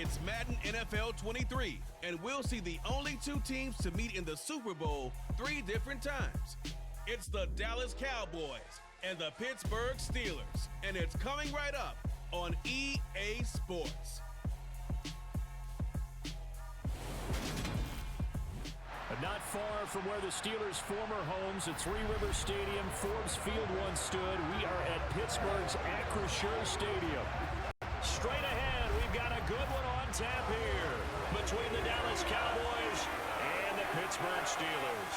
It's Madden NFL 23, and we'll see the only two teams to meet in the Super Bowl 3 different times. It's the Dallas Cowboys and the Pittsburgh Steelers, and it's coming right up on EA Sports. Not far from where the Steelers' former homes at Three Rivers Stadium, Forbes Field once stood, we are at Pittsburgh's Acrisure Stadium. Straight ahead, we've got a good one on tap here between the Dallas Cowboys and the Pittsburgh Steelers.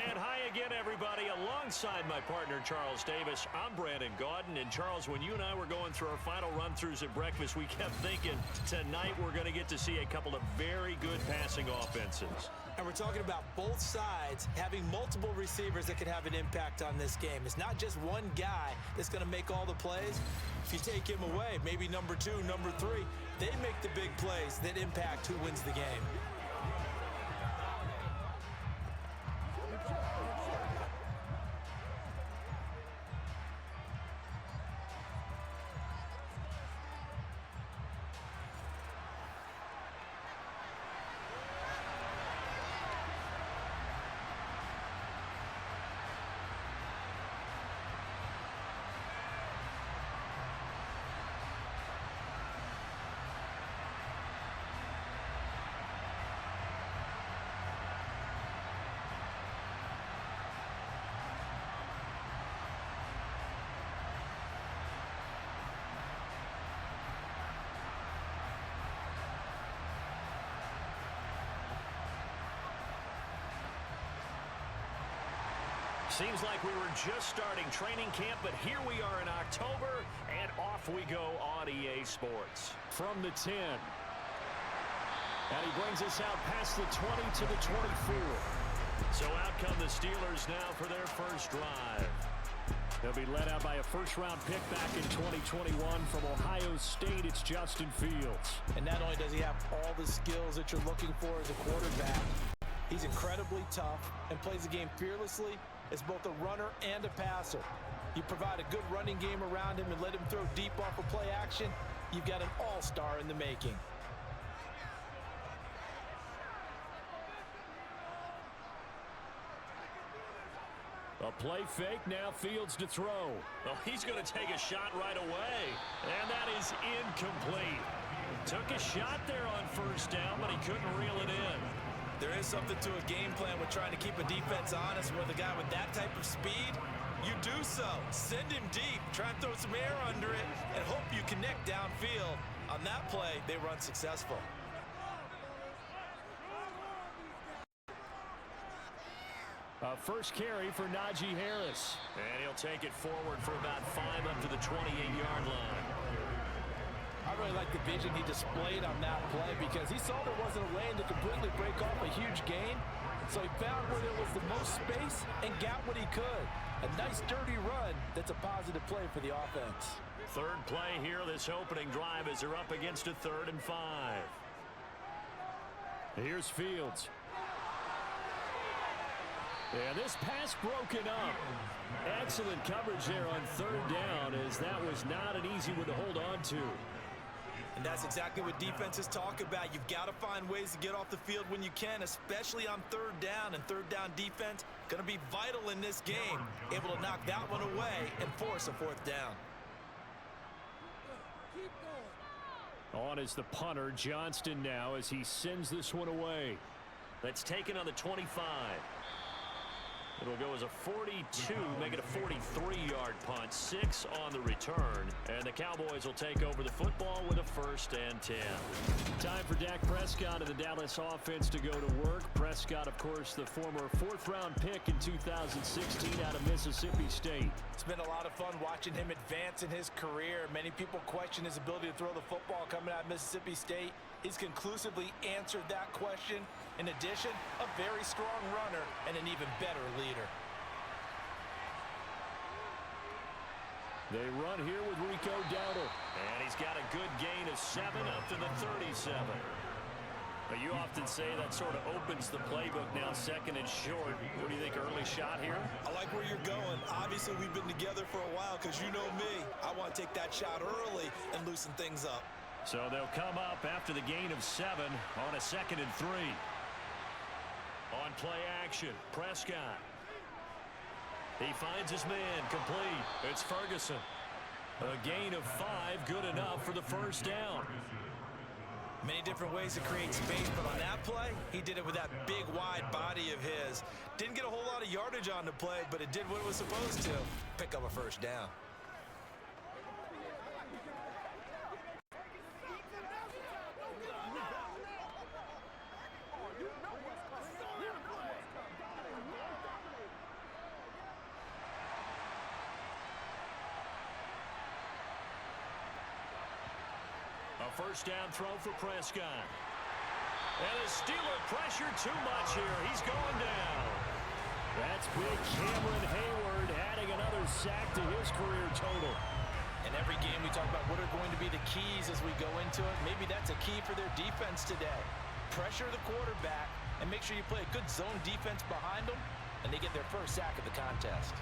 And hi again, everybody. Alongside my partner, Charles Davis, I'm Brandon Gaudin. And Charles, when you and I were going through our final run-throughs at breakfast, we kept thinking tonight we're going to get to see a couple of very good passing offenses. And we're talking about both sides having multiple receivers that could have an impact on this game. It's not just one guy that's going to make all the plays. If you take him away, maybe number 2, number 3, they make the big plays that impact who wins the game. Seems like we were just starting training camp, but here we are in October, and off we go on EA Sports. From the 10. And he brings us out past the 20 to the 24. So out come the Steelers now for their first drive. They'll be led out by a first-round pick back in 2021 from Ohio State. It's Justin Fields. And not only does he have all the skills that you're looking for as a quarterback, he's incredibly tough and plays the game fearlessly as both a runner and a passer. You provide a good running game around him and let him throw deep off of play action, you've got an all-star in the making. A play fake, now Fields to throw. Oh, he's going to take a shot right away, and that is incomplete. Took a shot there on first down, but he couldn't reel it in. There is something to a game plan with trying to keep a defense honest. With a guy with that type of speed, you do so. Send him deep, try and throw some air under it, and hope you connect downfield. On that play, they run successful. First carry for Najee Harris. And he'll take it forward for about 5 up to the 28-yard line. I really like the vision he displayed on that play because he saw there wasn't a lane to completely break off a huge gain. So he found where there was the most space and got what he could. A nice dirty run that's a positive play for the offense. Third play here this opening drive as they're up against a 3rd and 5. Here's Fields. And this pass broken up. Excellent coverage there on 3rd down, as that was not an easy one to hold on to. And that's exactly what defenses talk about. You've got to find ways to get off the field when you can, especially on 3rd down. And 3rd down defense going to be vital in this game. Able to knock that one away and force a 4th down. On is the punter, Johnston, now as he sends this one away. That's taken on the 25. It'll go as a 42, make it a 43-yard punt, 6 on the return. And the Cowboys will take over the football with a 1st and 10. Time for Dak Prescott and the Dallas offense to go to work. Prescott, of course, the former 4th-round pick in 2016 out of Mississippi State. It's been a lot of fun watching him advance in his career. Many people question his ability to throw the football coming out of Mississippi State. He's conclusively answered that question. In addition, a very strong runner and an even better leader. They run here with Rico Dowdle. And he's got a good gain of 7 up to the 37. You often say that sort of opens the playbook now, second and short. What do you think, early shot here? I like where you're going. Obviously, we've been together for a while because you know me. I want to take that shot early and loosen things up. So they'll come up after the gain of 7 on a 2nd and 3. On play action, Prescott. He finds his man, complete. It's Ferguson. A gain of 5, good enough for the first down. Many different ways to create space, but on that play, he did it with that big, wide body of his. Didn't get a whole lot of yardage on the play, but it did what it was supposed to. Pick up a first down. First down throw for Prescott. And the Steeler pressure too much here. He's going down. That's big Cameron Hayward adding another sack to his career total. In every game we talk about what are going to be the keys as we go into it. Maybe that's a key for their defense today. Pressure the quarterback and make sure you play a good zone defense behind them, and they get their first sack of the contest.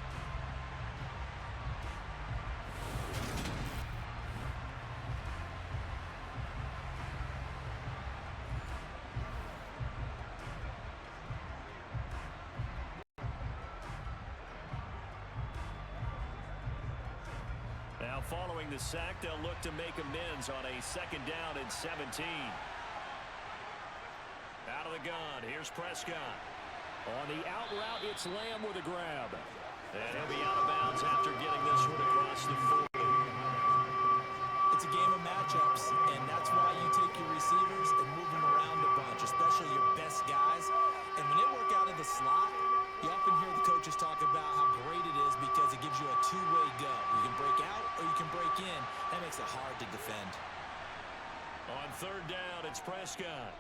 Now following the sack, they'll look to make amends on a 2nd down and 17. Out of the gun, here's Prescott. On the out route, it's Lamb with a grab. And he'll be out of bounds after getting this one across the 40. It's a game of matchups, and that's why you take your receivers and move them around a bunch, especially your best guys. And when they work out of the slot, you often hear the coaches talk about how great it is because it gives you a two-way go. You can break out or you can break in. That makes it hard to defend. On 3rd down, it's Prescott.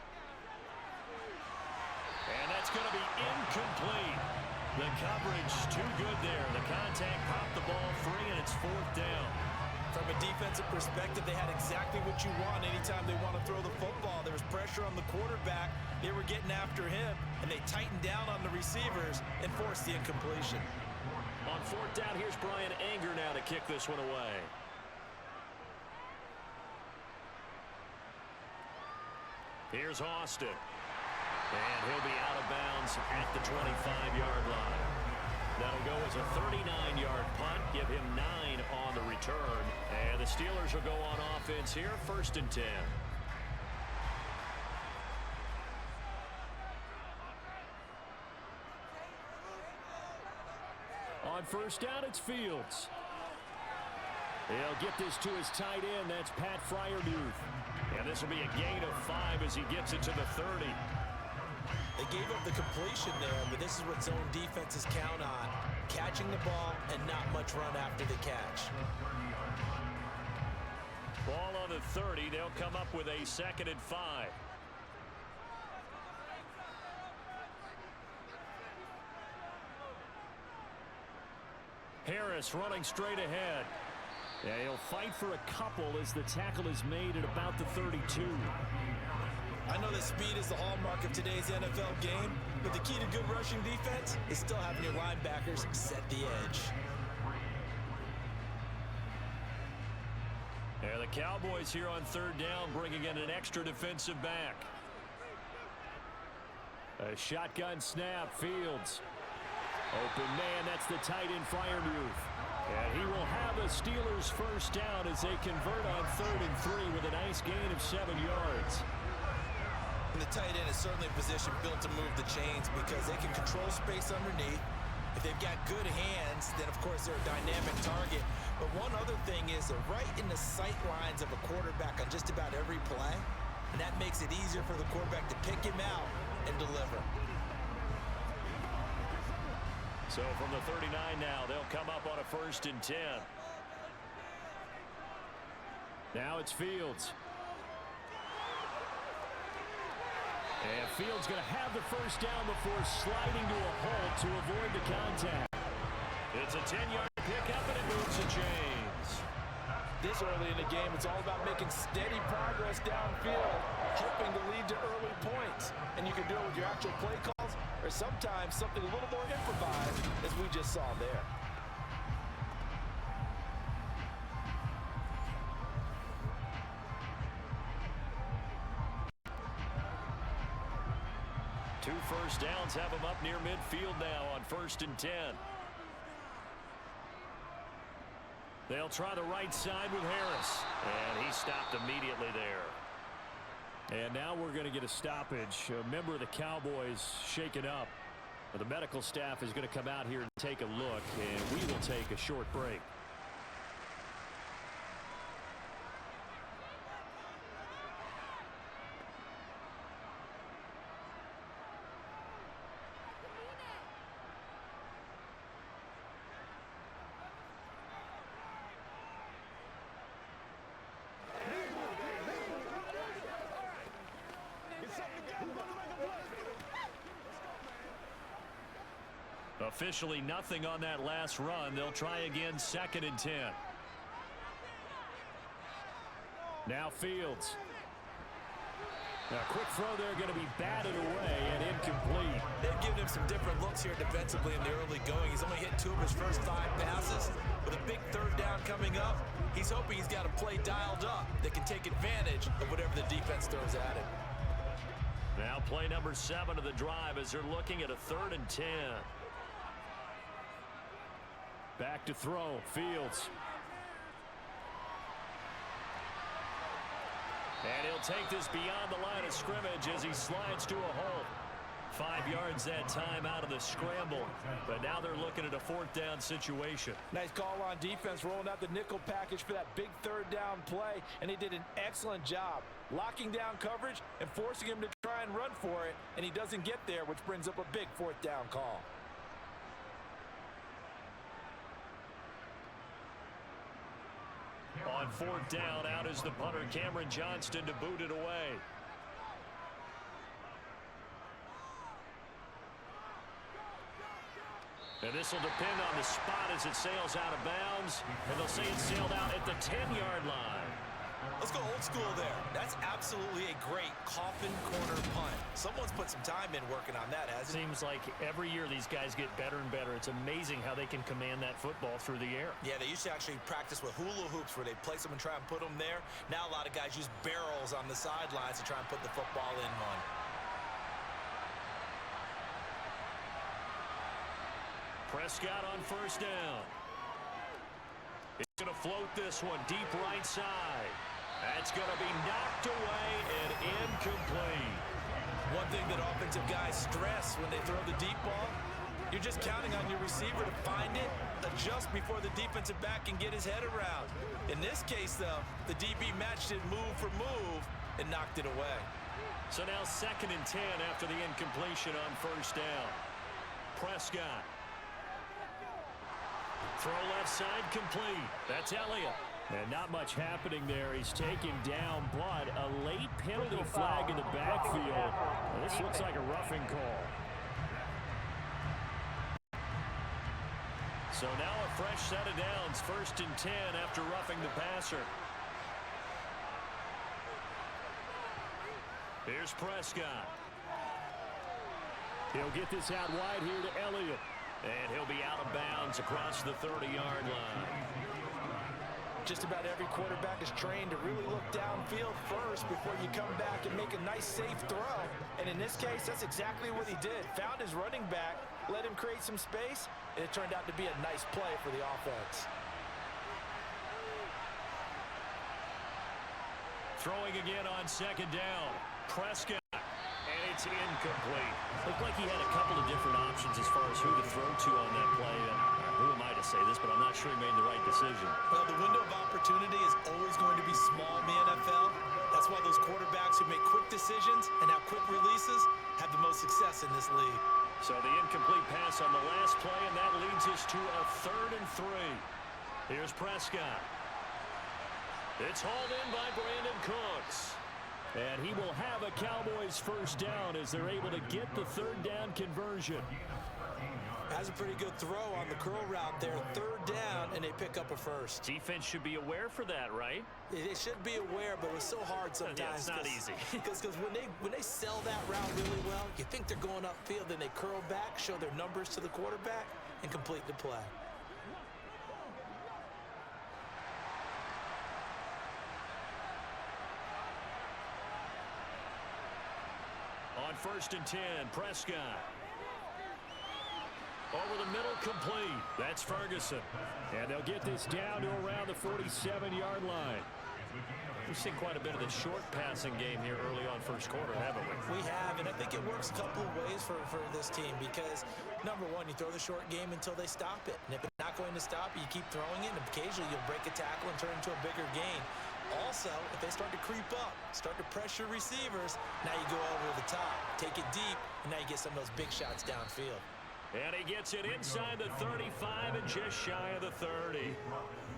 And that's going to be incomplete. The coverage too good there. The contact popped the ball free, and it's 4th down. From a defensive perspective, they had exactly what you want anytime they want to throw the football. There was pressure on the quarterback. They were getting after him, and they tightened down on the receivers and forced the incompletion. On 4th down, here's Brian Anger now to kick this one away. Here's Austin. And he'll be out of bounds at the 25-yard line. That'll go as a 39-yard punt, give him 9 on the return. And the Steelers will go on offense here, 1st and 10. On 1st down, it's Fields. He'll get this to his tight end. That's Pat Freiermuth. And this will be a gain of 5 as he gets it to the 30. They gave up the completion there, but this is what zone defenses count on. Catching the ball and not much run after the catch. Ball on the 30. They'll come up with a 2nd and 5. Harris running straight ahead. Yeah, he'll fight for a couple as the tackle is made at about the 32. I know that speed is the hallmark of today's NFL game, but the key to good rushing defense is still having your linebackers set the edge. Yeah, the Cowboys here on 3rd down bringing in an extra defensive back. A shotgun snap, Fields. Open man, that's the tight end Freiermuth. And he will have a Steelers first down as they convert on 3rd and 3 with a nice gain of 7 yards. And the tight end is certainly a position built to move the chains because they can control space underneath. If they've got good hands, then of course they're a dynamic target. But one other thing is they're right in the sight lines of a quarterback on just about every play. And that makes it easier for the quarterback to pick him out and deliver. So from the 39 now, they'll come up on a 1st and 10. Now it's Fields. And Fields going to have the first down before sliding to a hole to avoid the contact. It's a 10-yard pickup, and it moves the chains. This early in the game, it's all about making steady progress downfield, hoping to lead to early points. you can do it with your actual play calls, or sometimes something a little more improvised, as we just saw there. Two first downs have him up near midfield now on 1st and 10. They'll try the right side with Harris. And he stopped immediately there. And now we're going to get a stoppage. A member of the Cowboys shaken up. The medical staff is going to come out here and take a look, and we will take a short break. Officially nothing on that last run. They'll try again, 2nd and 10. Now Fields. Now quick throw there, going to be batted away and incomplete. They've given him some different looks here defensively in the early going. He's only hit 2 of his first 5 passes. With a big 3rd down coming up, he's hoping he's got a play dialed up that can take advantage of whatever the defense throws at him. Now play number 7 of the drive as they're looking at a 3rd and 10. Back to throw, Fields. And he'll take this beyond the line of scrimmage as he slides to a hole. 5 yards that time out of the scramble. But now they're looking at a 4th down situation. Nice call on defense, rolling out the nickel package for that big 3rd down play. And he did an excellent job locking down coverage and forcing him to try and run for it. And he doesn't get there, which brings up a big 4th down call. On 4th down, out is the punter, Cameron Johnston, to boot it away. And this will depend on the spot as it sails out of bounds. And they'll say it sailed out at the 10-yard line. Let's go old school there. That's absolutely a great coffin corner punt. Someone's put some time in working on that, hasn't it? Seems like every year these guys get better and better. It's amazing how they can command that football through the air. Yeah, they used to actually practice with hula hoops where they place them and try and put them there. Now a lot of guys use barrels on the sidelines to try and put the football in one. Prescott on 1st down. He's going to float this one deep right side. That's going to be knocked away and incomplete. One thing that offensive guys stress when they throw the deep ball, you're just counting on your receiver to find it, adjust before the defensive back can get his head around. In this case, though, the DB matched it move for move and knocked it away. So now 2nd and 10 after the incompletion on 1st down. Prescott. Throw left side complete. That's Elliott. And not much happening there. He's taken down, but a late penalty flag in the backfield. Well, this looks like a roughing call. So now a fresh set of downs. 1st and 10 after roughing the passer. Here's Prescott. He'll get this out wide here to Elliott. And he'll be out of bounds across the 30-yard line. Just about every quarterback is trained to really look downfield first before you come back and make a nice, safe throw. And in this case, that's exactly what he did. Found his running back, let him create some space, and it turned out to be a nice play for the offense. Throwing again on 2nd down. Prescott. And it's incomplete. Looked like he had a couple of different options as far as who to throw to on that play. Who am I to say this, but I'm not sure he made the right decision. Well, the window of opportunity is always going to be small in the NFL. That's why those quarterbacks who make quick decisions and have quick releases have the most success in this league. So the incomplete pass on the last play, and that leads us to a 3rd and 3. Here's Prescott. It's hauled in by Brandon Cooks. And he will have a Cowboys 1st down as they're able to get the 3rd down conversion. That's a pretty good throw on the curl route there. Third down, and they pick up a first. Defense should be aware for that, right? They should be aware, but it's so hard sometimes. Yeah, it's not easy. Because when they sell that route really well, you think they're going upfield, then they curl back, show their numbers to the quarterback, and complete the play. On 1st and 10, Prescott. Over the middle, complete. That's Ferguson. And they'll get this down to around the 47-yard line. We've seen quite a bit of the short passing game here early on first quarter, haven't we? We have, and I think it works a couple of ways for this team because, number one, you throw the short game until they stop it. And if it's not going to stop it, you keep throwing it, and occasionally you'll break a tackle and turn it into a bigger gain. Also, if they start to creep up, start to pressure receivers, now you go over the top, take it deep, and now you get some of those big shots downfield. And he gets it inside the 35 and just shy of the 30.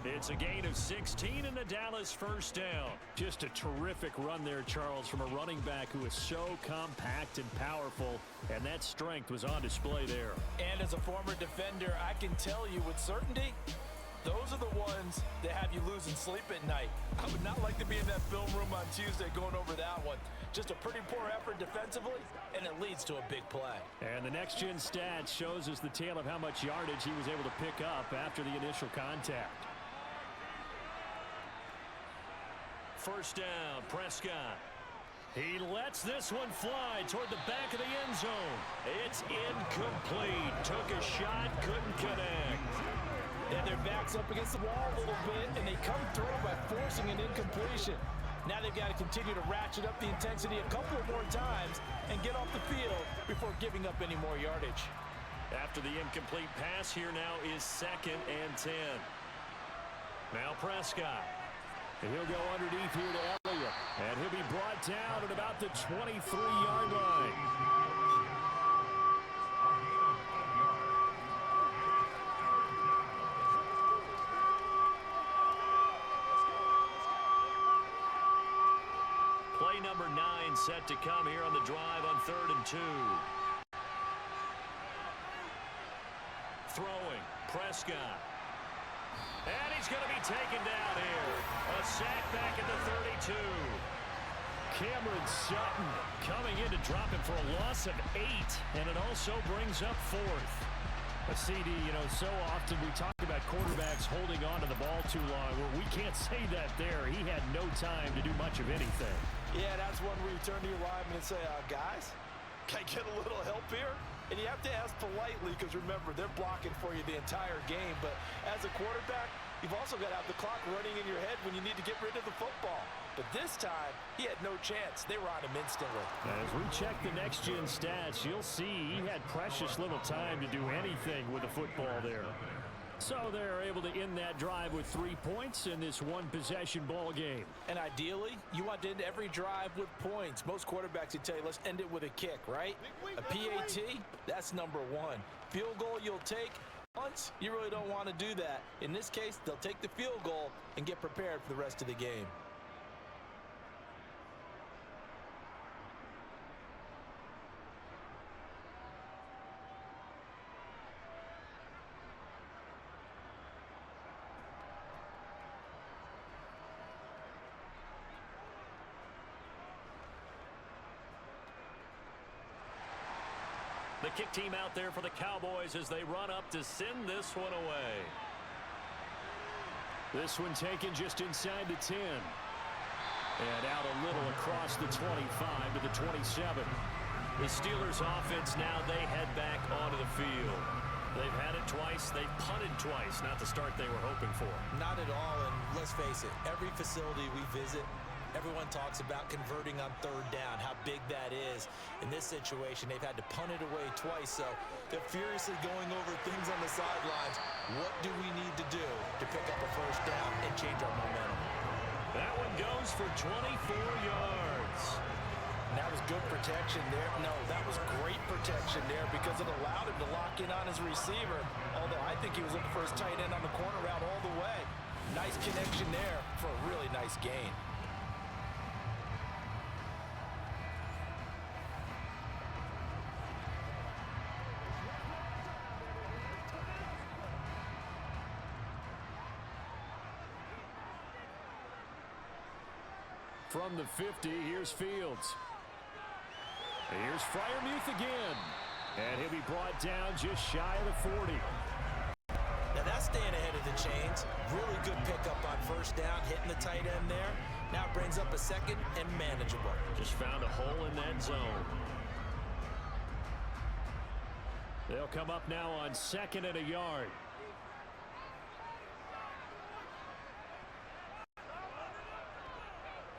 It's a gain of 16 and the Dallas first down. Just a terrific run there, Charles, from a running back who is so compact and powerful, and that strength was on display there. And as a former defender, I can tell you with certainty, those are the ones that have you losing sleep at night. I would not like to be in that film room on Tuesday going over that one. Just a pretty poor effort defensively, and it leads to a big play. And the next-gen stats shows us the tale of how much yardage he was able to pick up after the initial contact. First down, Prescott. He lets this one fly toward the back of the end zone. It's incomplete. Took a shot, couldn't connect. And their back's up against the wall a little bit, and they come through by forcing an incompletion. Now they've got to continue to ratchet up the intensity a couple of more times and get off the field before giving up any more yardage. After the incomplete pass, here now is 2nd and 10. Now Prescott. And he'll go underneath here to Elliott. And he'll be brought down at about the 23-yard line. Play number 9 set to come here on the drive on 3rd and 2. Throwing, Prescott. And he's going to be taken down here. A sack back at the 32. Cameron Sutton coming in to drop him for a loss of 8, and it also brings up 4th. A CD, so often we talk about quarterbacks holding on to the ball too long. Well, we can't say that there. He had no time to do much of anything. Yeah, that's one where you turn to your lineman and say, guys, can I get a little help here? And you have to ask politely because, remember, they're blocking for you the entire game. But as a quarterback, you've also got to have the clock running in your head when you need to get rid of the football. But this time, he had no chance. They were on him instantly. As we check the next-gen stats, you'll see he had precious little time to do anything with the football there. So they're able to end that drive with 3 points in this one-possession ball game. And ideally, you want to end every drive with points. Most quarterbacks would tell you, let's end it with a kick, right? A PAT, that's number 1. Field goal you'll take once, you really don't want to do that. In this case, they'll take the field goal and get prepared for the rest of the game. The kick team out there for the Cowboys as they run up to send this one away. This one taken just inside the 10. And out a little across the 25 to the 27. The Steelers offense now, they head back onto the field. They've had it twice. They've punted twice. Not the start they were hoping for. Not at all, and let's face it, every facility we visit, everyone talks about converting on 3rd down, how big that is. In this situation, they've had to punt it away twice, so they're furiously going over things on the sidelines. What do we need to do to pick up a first down and change our momentum? That one goes for 24 yards. And that was good protection there. No, that was great protection there because it allowed him to lock in on his receiver, although I think he was looking for his tight end on the corner route all the way. Nice connection there for a really nice gain. From the 50, here's Fields. Here's Freiermuth again. And he'll be brought down just shy of the 40. Now that's staying ahead of the chains. Really good pickup on first down, hitting the tight end there. Now it brings up a second and manageable. Just found a hole in that zone. They'll come up now on second and a yard.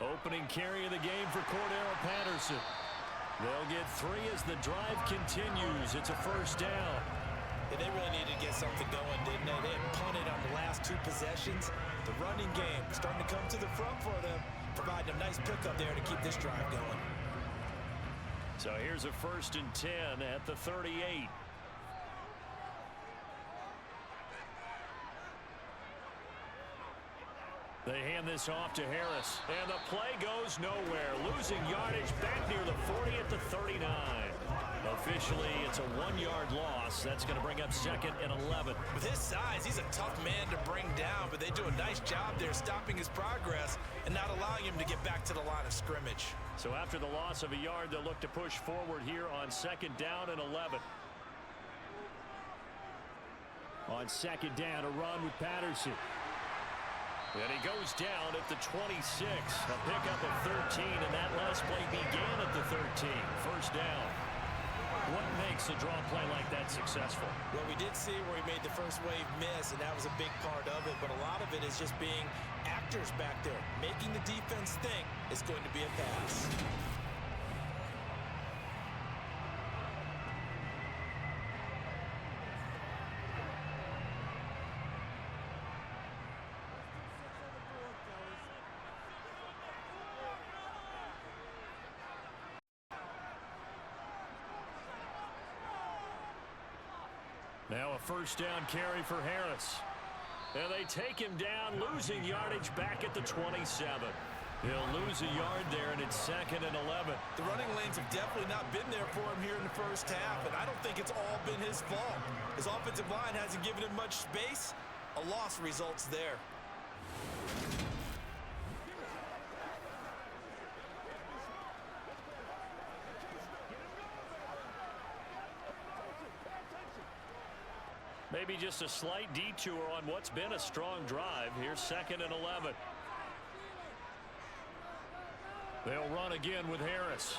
Opening carry of the game for Cordero Patterson. They'll get 3 as the drive continues. It's a first down. Yeah, they really needed to get something going, didn't they? They had punted on the last 2 possessions. The running game starting to come to the front for them, providing a nice pickup there to keep this drive going. So here's a first and 10 at the 38. They hand this off to Harris, and the play goes nowhere. Losing yardage back near the 40 at the 39. Officially, it's a 1-yard loss. That's going to bring up second and 11. With his size, he's a tough man to bring down, but they do a nice job there stopping his progress and not allowing him to get back to the line of scrimmage. So after the loss of a yard, they'll look to push forward here on second down and 11. On second down, a run with Patterson. And he goes down at the 26. A pickup of 13, and that last play began at the 13. First down. What makes a draw play like that successful? Well, we did see where he made the first wave miss, and that was a big part of it. But a lot of it is just being actors back there, making the defense think it's going to be a pass. Now a first down carry for Harris. And they take him down, losing yardage back at the 27. He'll lose a yard there, and it's second and 11. The running lanes have definitely not been there for him here in the first half, and I don't think it's all been his fault. His offensive line hasn't given him much space. A loss results there. Maybe just a slight detour on what's been a strong drive. Here's second and 11. They'll run again with Harris.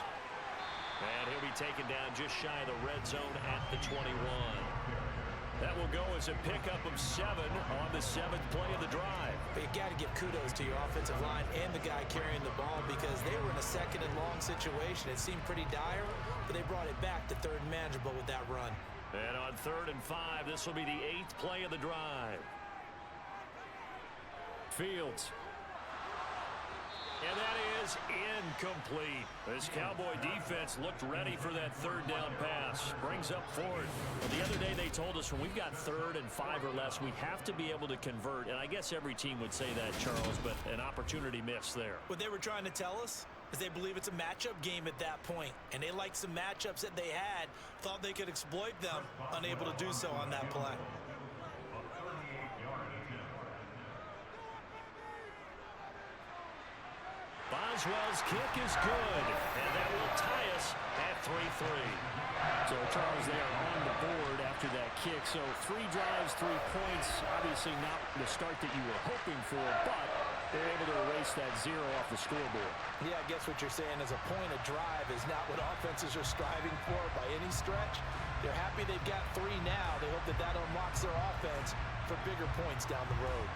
And he'll be taken down just shy of the red zone at the 21. That will go as a pickup of 7 on the 7th play of the drive. But you got to give kudos to your offensive line and the guy carrying the ball, because they were in a second and long situation. It seemed pretty dire, but they brought it back to third and manageable with that run. And on 3rd and 5, this will be the 8th play of the drive. Fields. And that is incomplete. This Cowboy defense looked ready for that 3rd down pass. Brings up 4th. Well, the other day they told us when we've got 3rd and 5 or less, we have to be able to convert. And I guess every team would say that, Charles, but an opportunity missed there. What they were trying to tell us is they believe it's a matchup game at that point, and they liked some matchups that they had, thought they could exploit them, unable to do so on that play. Boswell's kick is good, and that will tie us at 3-3. So, Charles, they are on the board after that kick. So, 3 drives, 3 points. Obviously not the start that you were hoping for, but they're able to erase that 0 off the scoreboard. Yeah, I guess what you're saying is a point of drive is not what offenses are striving for by any stretch. They're happy they've got 3 now. They hope that that unlocks their offense for bigger points down the road.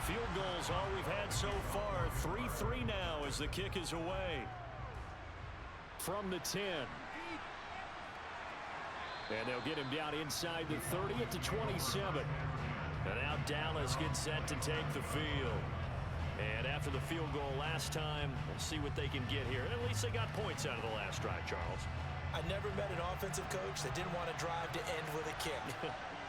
Field goals all we've had so far. 3-3 now as the kick is away. From the 10. And they'll get him down inside the 30 at the 27. And now Dallas gets set to take the field. And after the field goal last time, we'll see what they can get here. At least they got points out of the last drive, Charles. I never met an offensive coach that didn't want to drive to end with a kick.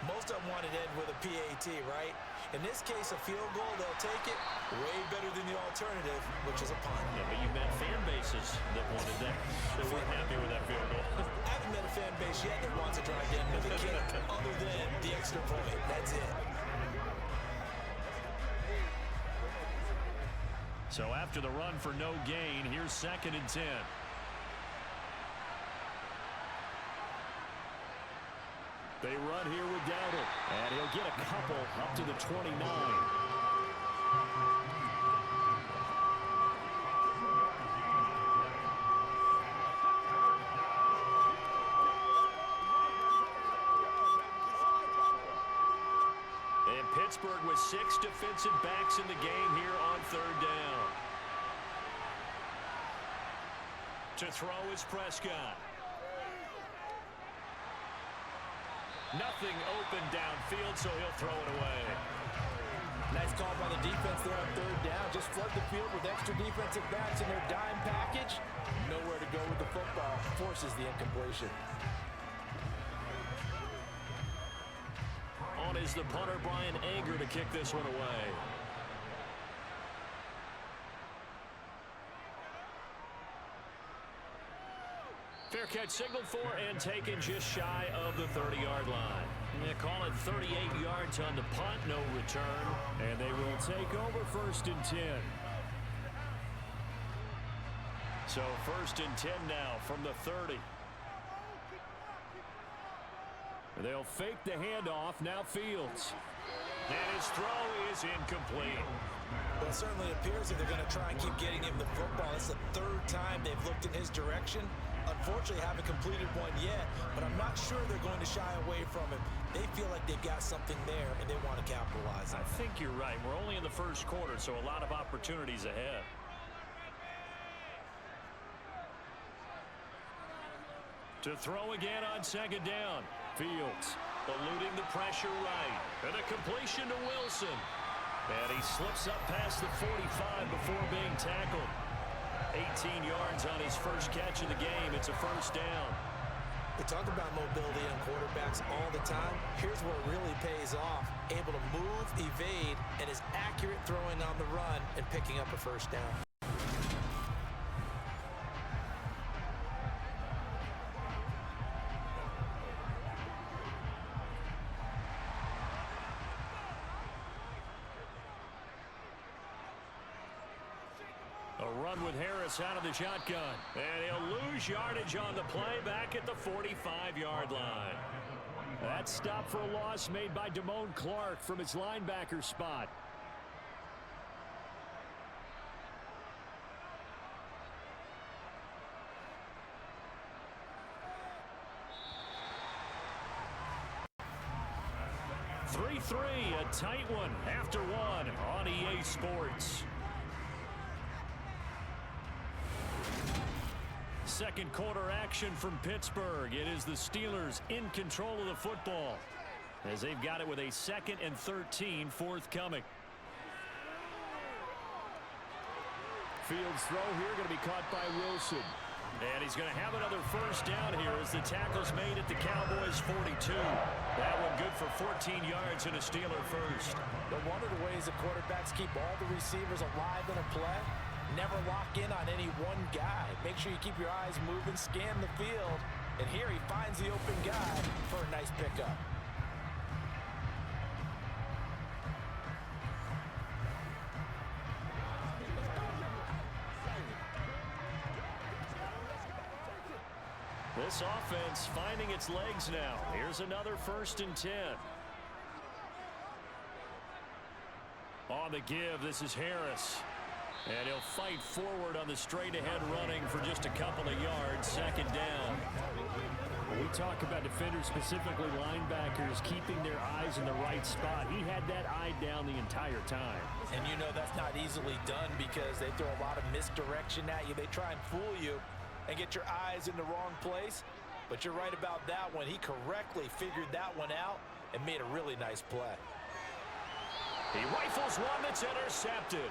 Most of them wanted to end with a PAT, right? In this case, a field goal, they'll take it way better than the alternative, which is a punt. Yeah, but you met fan bases that wanted that. They weren't happy with that field goal. I haven't met a fan base yet that wants to drive in with a kick other than the extra point. That's it. So after the run for no gain, here's 2nd and 10. They run here with Dowdle, and he'll get a couple up to the 29. And Pittsburgh with 6 defensive backs in the game here on 3rd down. To throw is Prescott. Nothing open downfield, so he'll throw it away. Nice call by the defense there on 3rd down. Just flood the field with extra defensive backs in their dime package. Nowhere to go with the football. Forces the incompletion. On is the punter, Brian Anger, to kick this one away. Fair catch signaled for and taken just shy of the 30-yard line. They call it 38 yards on the punt, no return. And they will take over 1st and 10. So 1st and 10 now from the 30. They'll fake the handoff, now Fields. And his throw is incomplete. Well, it certainly appears that they're going to try and keep getting him the football. It's the 3rd time they've looked in his direction. Unfortunately, haven't completed one yet, but I'm not sure they're going to shy away from him. They feel like they've got something there, and they want to capitalize on it. I think you're right. We're only in the 1st quarter, so a lot of opportunities ahead. To throw again on 2nd down. Fields Eluding the pressure right. And a completion to Wilson. And he slips up past the 45 before being tackled. 18 yards on his first catch of the game. It's a 1st down. We talk about mobility on quarterbacks all the time. Here's where it really pays off. Able to move, evade, and is accurate throwing on the run and picking up a 1st down. A run with Harris out of the shotgun. And he'll lose yardage on the play back at the 45-yard line. That stop for a loss made by Damone Clark from his linebacker spot. A tight one after one on EA Sports. 2nd quarter action from Pittsburgh. It is the Steelers in control of the football as they've got it with a 2nd and 13 forthcoming. Fields throw here going to be caught by Wilson. And he's going to have another 1st down here as the tackle's made at the Cowboys 42. That one good for 14 yards and a Steeler 1st. But one of the ways the quarterbacks keep all the receivers alive in a play, never lock in on any one guy. Make sure you keep your eyes moving, scan the field, and here he finds the open guy for a nice pickup. This offense finding its legs now. Here's another 1st and 10. On the give, this is Harris. And he'll fight forward on the straight-ahead running for just a couple of yards. 2nd down. We talk about defenders, specifically linebackers, keeping their eyes in the right spot. He had that eye down the entire time. And you know that's not easily done because they throw a lot of misdirection at you. They try and fool you and get your eyes in the wrong place. But you're right about that one. He correctly figured that one out and made a really nice play. He rifles one that's intercepted.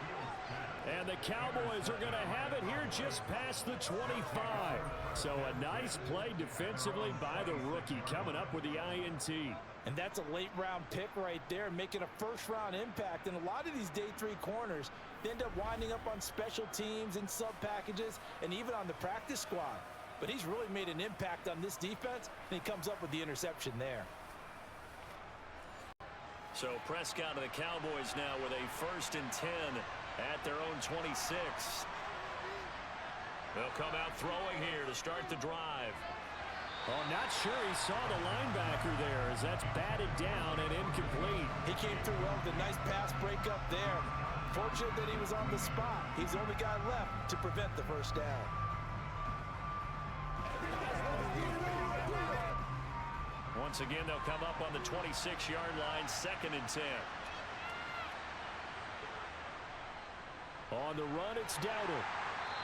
And the Cowboys are going to have it here just past the 25. So a nice play defensively by the rookie coming up with the INT. And that's a late-round pick right there, making a first-round impact. And a lot of these day 3 corners, they end up winding up on special teams and sub-packages and even on the practice squad. But he's really made an impact on this defense, and he comes up with the interception there. So Prescott of the Cowboys now with a 1st and 10 at their own 26. They'll come out throwing here to start the drive. Oh, not sure he saw the linebacker there as that's batted down and incomplete. He came through well with a nice pass breakup there. Fortunate that he was on the spot. He's the only guy left to prevent the first down. Once again, they'll come up on the 26-yard line, 2nd and 10. On the run, it's Dowdle.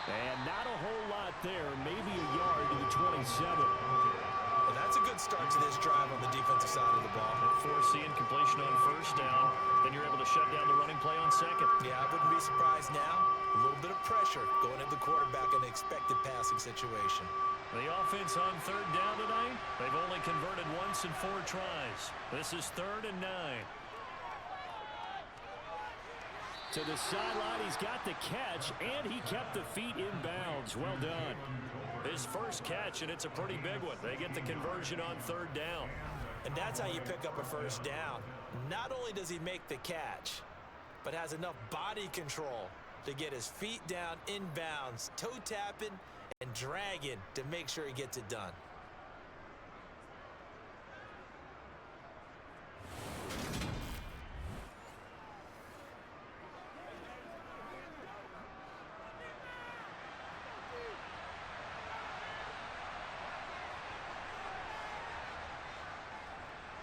And not a whole lot there, maybe a yard to the 27. Well, that's a good start to this drive on the defensive side of the ball. Forcing completion on 1st down. Then you're able to shut down the running play on 2nd. Yeah, I wouldn't be surprised now. A little bit of pressure going into the quarterback in an expected passing situation. The offense on 3rd down tonight, they've only converted once in 4 tries. This is 3rd and 9. To the sideline, he's got the catch, and he kept the feet in bounds. Well done. His first catch, and it's a pretty big one. They get the conversion on 3rd down. And that's how you pick up a first down. Not only does he make the catch, but has enough body control to get his feet down in bounds, toe tapping and dragging to make sure he gets it done.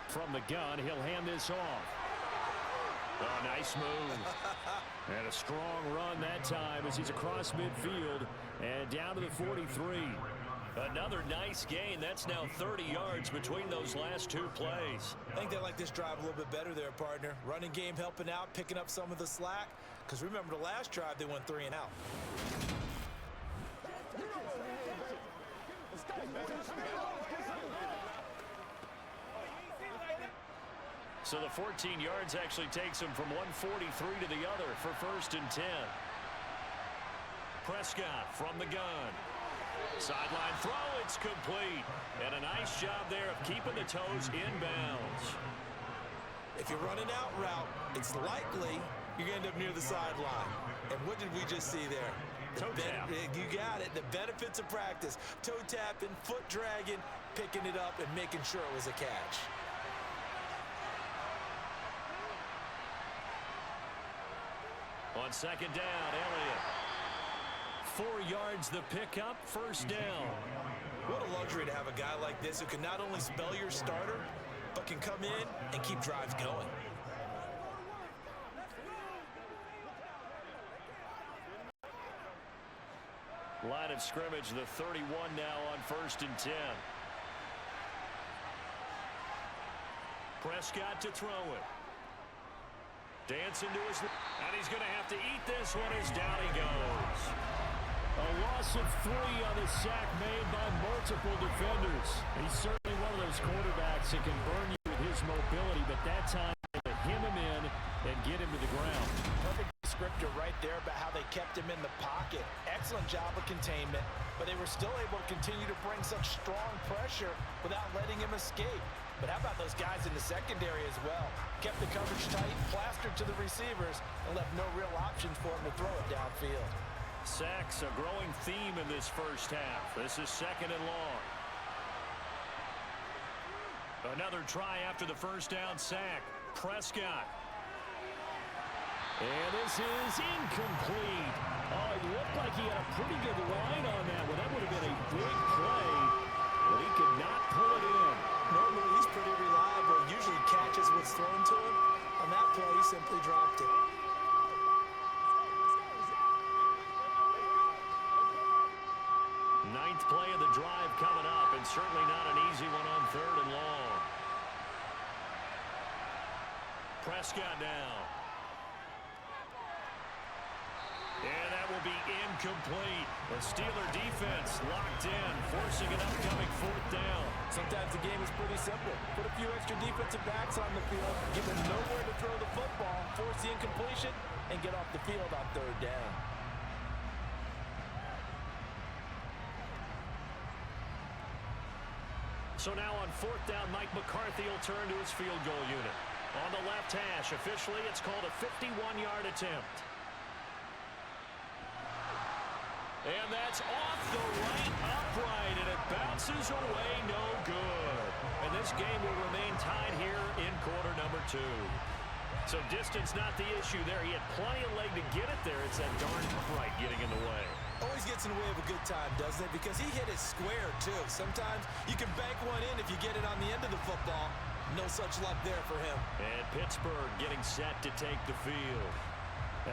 From the gun, he'll hand this off. Oh, nice move. And a strong run that time as he's across midfield and down to the 43. Another nice gain. That's now 30 yards between those last 2 plays. I think they like this drive a little bit better there, partner. Running game helping out, picking up some of the slack. Because remember, the last drive, they went 3 and out. So the 14 yards actually takes him from 143 to the other for 1st and 10. Prescott from the gun. Sideline throw, it's complete. And a nice job there of keeping the toes in bounds. If you're running out route, it's likely you're going to end up near the sideline. And what did we just see there? Toe tap. You got it. The benefits of practice. Toe tapping, foot dragging, picking it up, and making sure it was a catch. On 2nd down, Elliott. 4 yards the pickup, 1st down. What a luxury to have a guy like this who can not only spell your starter, but can come in and keep drives going. Line of scrimmage, the 31 now on 1st and 10. Prescott to throw it. Dancing to his... And he's going to have to eat this one as down he goes. A loss of 3 on the sack made by multiple defenders. He's certainly one of those quarterbacks that can burn you with his mobility, but that time to hem him in and get him to the ground. Perfect descriptor right there about how they kept him in the pocket. Excellent job of containment, but they were still able to continue to bring such strong pressure without letting him escape. But how about those guys in the secondary as well? Kept the coverage tight, plastered to the receivers, and left no real options for him to throw it downfield. Sacks, a growing theme in this first half. This is 2nd and long. Another try after the first down sack. Prescott. And this is incomplete. Oh, it looked like he had a pretty good line on that one. That would have been a big play, but he could not pull it in. Normally, he's pretty reliable. Usually catches what's thrown to him. On that play, he simply dropped it. Ninth play of the drive coming up, and certainly not an easy one on 3rd and long. Prescott now. And that will be incomplete. The Steeler defense locked in, forcing an upcoming fourth down. Sometimes the game is pretty simple. Put a few extra defensive backs on the field, give them nowhere to throw the football, force the incompletion, and get off the field on third down. So now on fourth down, Mike McCarthy will turn to his field goal unit. On the left hash, officially, it's called a 51-yard attempt. And that's off the right upright, and it bounces away, no good. And this game will remain tied here in quarter number 2. So distance not the issue there. He had plenty of leg to get it there. It's that darn upright getting in the way. Always gets in the way of a good time, doesn't it? Because he hit it square, too. Sometimes you can bank one in if you get it on the end of the football. No such luck there for him. And Pittsburgh getting set to take the field.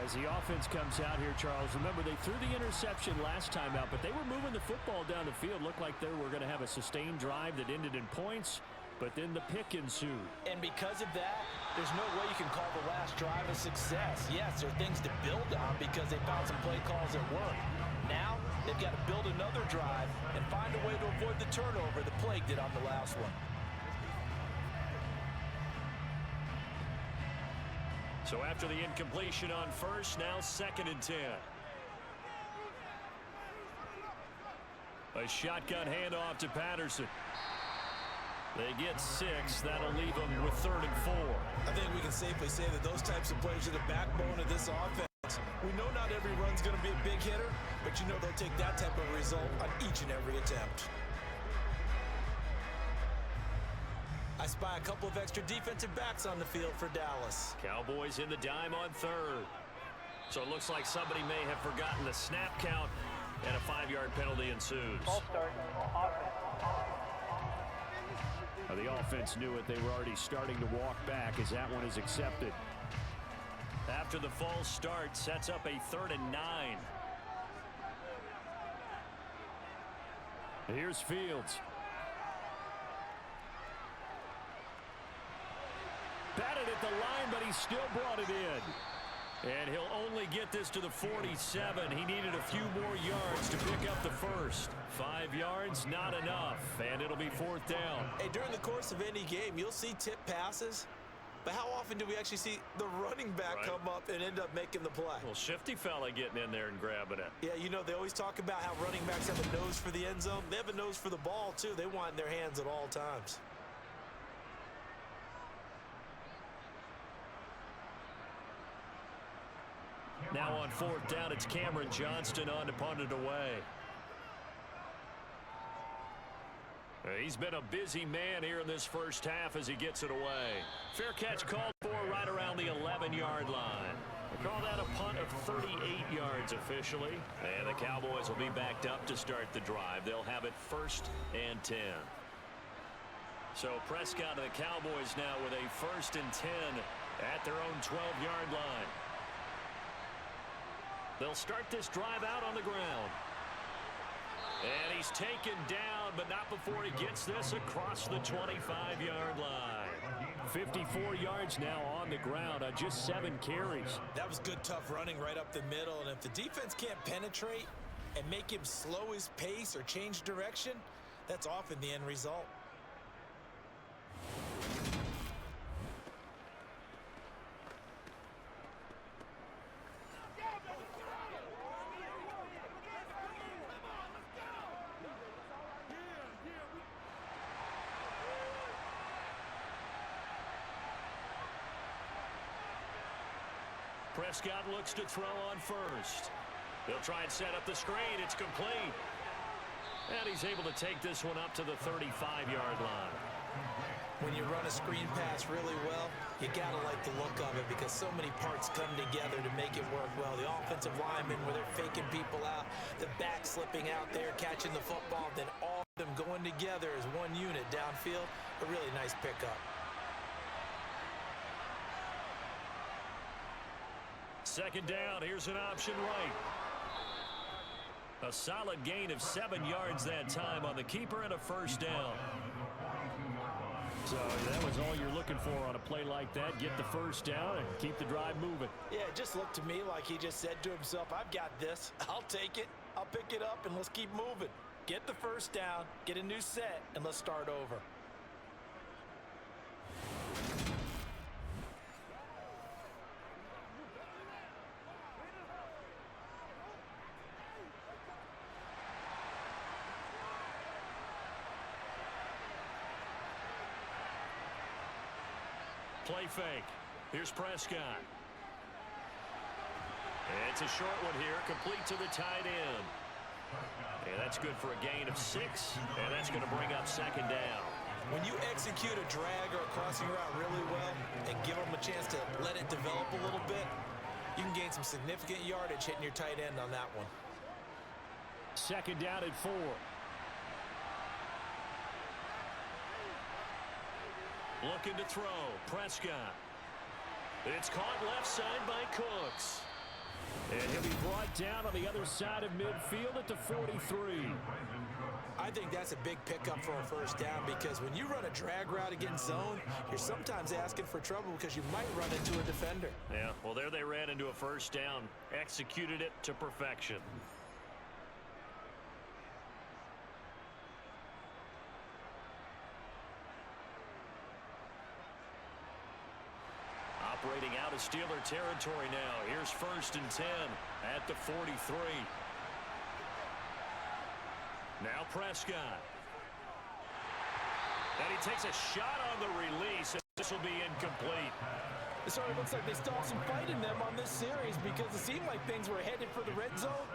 As the offense comes out here, Charles, remember they threw the interception last time out, but they were moving the football down the field. Looked like they were going to have a sustained drive that ended in points, but then the pick ensued. And because of that, there's no way you can call the last drive a success. Yes, there are things to build on because they found some play calls that work. Now, they've got to build another drive and find a way to avoid the turnover the Plague did on the last one. So after the incompletion on first, now 2nd and 10. A shotgun handoff to Patterson. They get 6. That'll leave them with 3rd and 4. I think we can safely say that those types of plays are the backbone of this offense. We know not every run's going to be a big hitter, but you know they'll take that type of result on each and every attempt. I spy a couple of extra defensive backs on the field for Dallas. Cowboys in the dime on 3rd. So it looks like somebody may have forgotten the snap count, and a 5-yard penalty ensues. Ball start, offense. The offense knew it. They were already starting to walk back as that one is accepted. After the false start, sets up a 3rd and 9. Here's Fields. Batted at the line, but he still brought it in. And he'll only get this to the 47. He needed a few more yards to pick up the first. 5 yards, not enough, and it'll be 4th down. Hey, during the course of any game, you'll see tip passes, but how often do we actually see the running back come up and end up making the play? Well, shifty fella getting in there and grabbing it. Yeah, you know, they always talk about how running backs have a nose for the end zone. They have a nose for the ball, too. They want it in their hands at all times. Now on 4th down, it's Cameron Johnston on to punt it away. He's been a busy man here in this first half as he gets it away. Fair catch called for right around the 11-yard line. They call that a punt of 38 yards officially. And the Cowboys will be backed up to start the drive. They'll have it 1st and 10. So Prescott and the Cowboys now with a 1st and 10 at their own 12-yard line. They'll start this drive out on the ground. And he's taken down, but not before he gets this across the 25-yard line. 54 yards now on the ground on just 7 carries. That was good, tough running right up the middle. And if the defense can't penetrate and make him slow his pace or change direction, that's often the end result. Prescott looks to throw on first. They'll try and set up the screen. It's complete. And he's able to take this one up to the 35-yard line. When you run a screen pass really well, you got to like the look of it because so many parts come together to make it work well. The offensive linemen, where they're faking people out, the back slipping out there, catching the football, then all of them going together as one unit downfield. A really nice pickup. 2nd down, here's an option right. A solid gain of 7 yards that time on the keeper and a 1st down. So that was all you're looking for on a play like that. Get the first down and keep the drive moving. Yeah, it just looked to me like he just said to himself, I've got this. I'll take it. I'll pick it up, and let's keep moving. Get the first down, get a new set, and let's start over. Play fake. Here's Prescott. It's a short one here, complete to the tight end. And that's good for a gain of 6, and that's going to bring up second down. When you execute a drag or a crossing route really well and give them a chance to let it develop a little bit, you can gain some significant yardage hitting your tight end on that one. Second down at 4. Looking to throw. Prescott. It's caught left side by Cooks. And he'll be brought down on the other side of midfield at the 43. I think that's a big pickup for a first down because when you run a drag route against zone, you're sometimes asking for trouble because you might run into a defender. Yeah, well, there they ran into a first down. Executed it to perfection. Operating out of Steeler territory now. Here's 1st and 10 at the 43. Now Prescott. And he takes a shot on the release. This will be incomplete. It sort of looks like they still have some fight in them on this series because it seemed like things were headed for the red zone.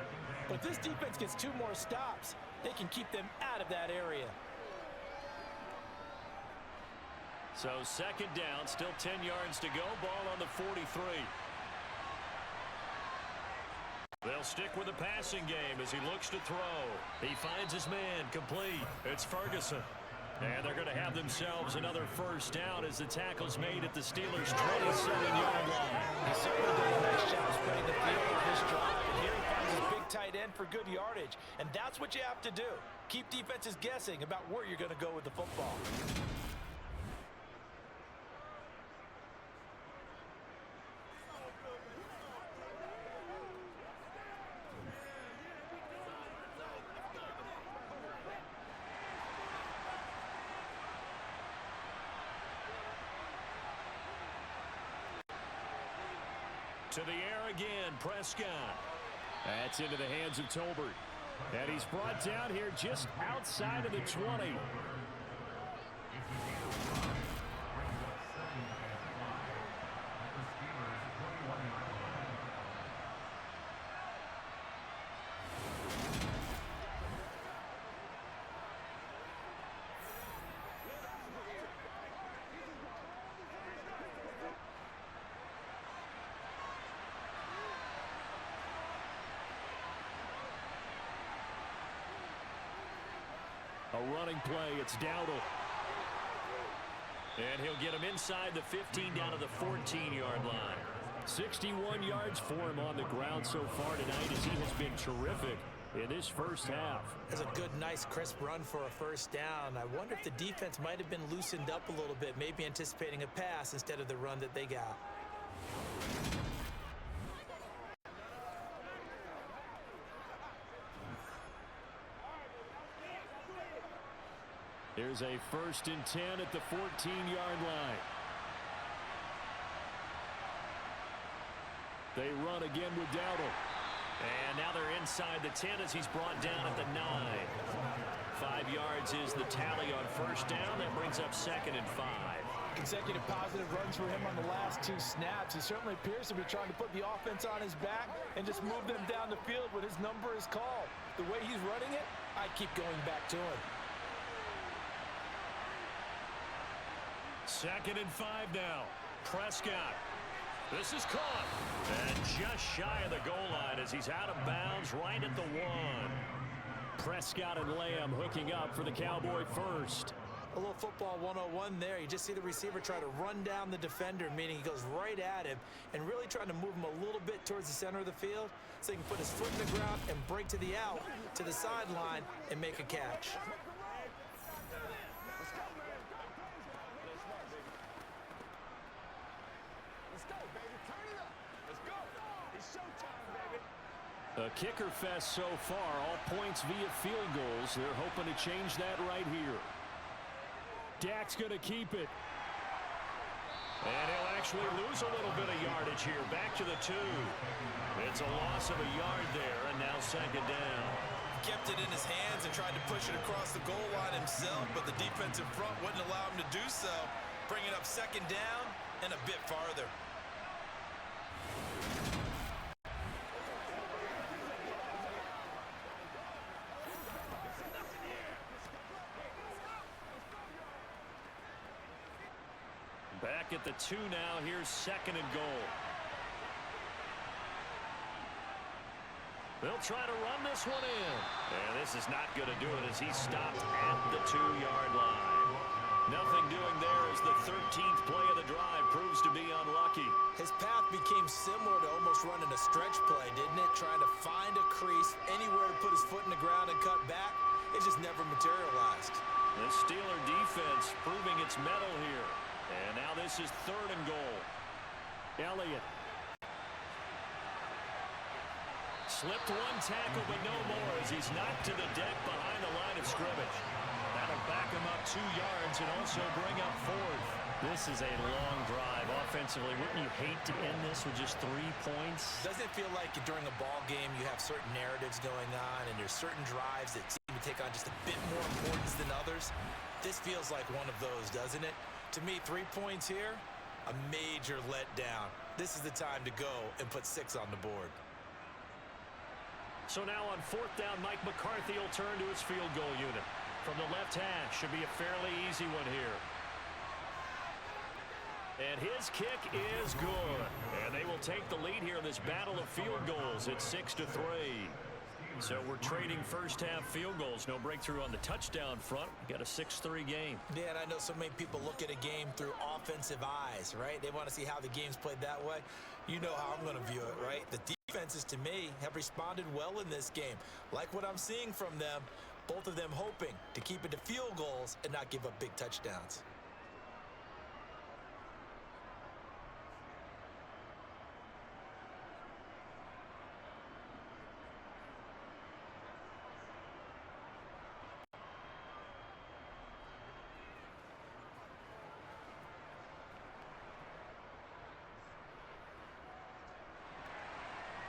But this defense gets 2 more stops. They can keep them out of that area. So second down, still 10 yards to go. Ball on the 43. They'll stick with the passing game as he looks to throw. He finds his man complete. It's Ferguson. And they're going to have themselves another first down as the tackle's made at the Steelers' 27-yard line. He certainly did a nice job spreading the field on this drive. And here he finds his big tight end for good yardage. And that's what you have to do. Keep defenses guessing about where you're going to go with the football. To the air again, Prescott. That's into the hands of Tolbert. And he's brought down here just outside of the 20. A running play, it's Dowdle. And he'll get him inside the 15 down to the 14-yard line. 61 yards for him on the ground so far tonight as he has been terrific in this first half. That's a good, nice, crisp run for a first down. I wonder if the defense might have been loosened up a little bit, maybe anticipating a pass instead of the run that they got. There's a 1st and 10 at the 14-yard line. They run again with Dowdle. And now they're inside the 10 as he's brought down at the 9. 5 yards is the tally on first down. That brings up 2nd and 5. Consecutive positive runs for him on the last 2 snaps. He certainly appears to be trying to put the offense on his back and just move them down the field when his number is called. The way he's running it, I keep going back to him. 2nd and 5 now. Prescott. This is caught. And just shy of the goal line as he's out of bounds right at the 1. Prescott and Lamb hooking up for the Cowboy first. A little football 101 there. You just see the receiver try to run down the defender, meaning he goes right at him and really trying to move him a little bit towards the center of the field so he can put his foot in the ground and break to the out, to the sideline, and make a catch. A kicker fest so far, all points via field goals. They're hoping to change that right here. Dak's going to keep it. And he'll actually lose a little bit of yardage here. Back to the 2. It's a loss of a yard there, and now second down. Kept it in his hands and tried to push it across the goal line himself, but the defensive front wouldn't allow him to do so, bringing up second down and a bit farther. Back at the 2 now. Here's second and goal. They'll try to run this one in. And this is not going to do it as he's stopped at the 2-yard line. Nothing doing there as the 13th play of the drive proves to be unlucky. His path became similar to almost running a stretch play, didn't it? Trying to find a crease, anywhere to put his foot in the ground and cut back. It just never materialized. The Steeler defense proving its mettle here. And now this is third and goal. Elliott. Slipped one tackle, but no more as he's knocked to the deck behind the line of scrimmage. That'll back him up 2 yards and also bring up fourth. This is a long drive offensively. Wouldn't you hate to end this with just 3 points? Doesn't it feel like during a ball game you have certain narratives going on and there's certain drives that seem to take on just a bit more importance than others? This feels like one of those, doesn't it? To me, 3 points here, a major letdown. This is the time to go and put 6 on the board. So now on fourth down, Mike McCarthy will turn to his field goal unit. From the left hash, should be a fairly easy one here. And his kick is good. And they will take the lead here in this battle of field goals at 6-3. So we're trading first-half field goals. No breakthrough on the touchdown front. Got a 6-3 game. Yeah, and I know so many people look at a game through offensive eyes, right? They want to see how the game's played that way. You know how I'm going to view it, right? The defenses, to me, have responded well in this game. Like what I'm seeing from them, both of them hoping to keep it to field goals and not give up big touchdowns.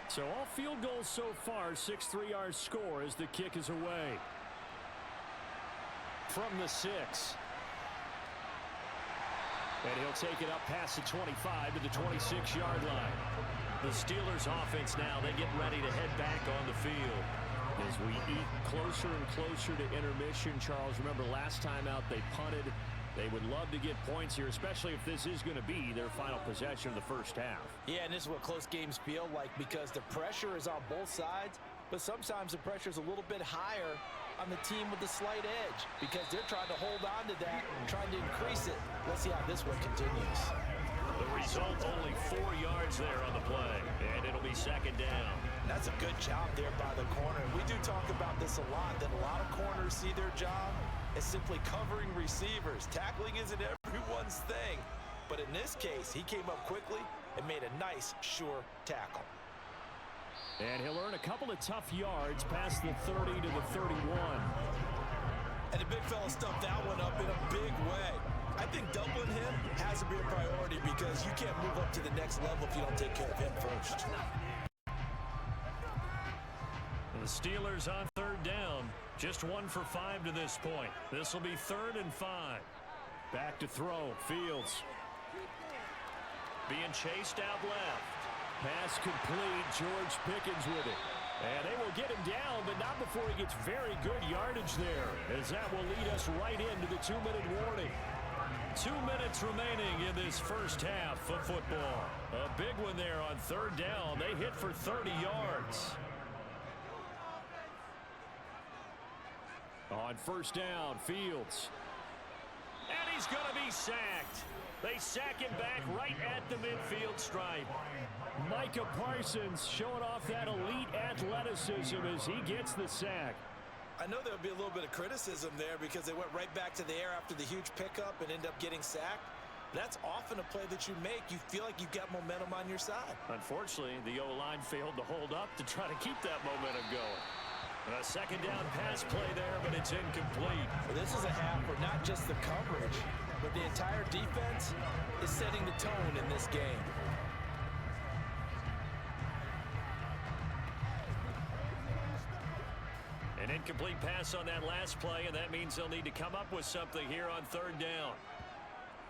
So all field goals so far, 6-3 our score as the kick is away. From the 6. And he'll take it up past the 25 to the 26-yard line. The Steelers offense now, they get ready to head back on the field. As we eat closer and closer to intermission, Charles, remember last time out they punted. They would love to get points here, especially if this is going to be their final possession of the first half. Yeah, and this is what close games feel like because the pressure is on both sides, but sometimes the pressure is a little bit higher on the team with the slight edge because they're trying to hold on to that, trying to increase it. Let's see how this one continues. The result, only 4 yards there on the play, and it'll be second down. That's a good job there by the corner. We do talk about this a lot, that a lot of corners see their job as simply covering receivers. Tackling isn't everyone's thing, but in this case, he came up quickly and made a nice, sure tackle. And he'll earn a couple of tough yards past the 30 to the 31. And the big fella stuffed that one up in a big way. I think doubling him has to be a priority because you can't move up to the next level if you don't take care of him first. The Steelers on third down. Just 1 for 5 to this point. This will be 3rd and 5. Back to throw. Fields. Being chased out left. Pass complete. George Pickens with it. And they will get him down, but not before he gets very good yardage there, as that will lead us right into the 2-minute warning. 2 minutes remaining in this first half of football. A big one there on third down. They hit for 30 yards. On first down, Fields. And he's going to be sacked. They sack him back right at the midfield stripe. Micah Parsons showing off that elite athleticism as he gets the sack. I know there'll be a little bit of criticism there because they went right back to the air after the huge pickup and ended up getting sacked. That's often a play that you make. You feel like you've got momentum on your side. Unfortunately, the O-line failed to hold up to try to keep that momentum going. And a second down pass play there, but it's incomplete. Well, this is a half where not just the coverage, but the entire defense is setting the tone in this game. An incomplete pass on that last play, and that means they'll need to come up with something here on third down.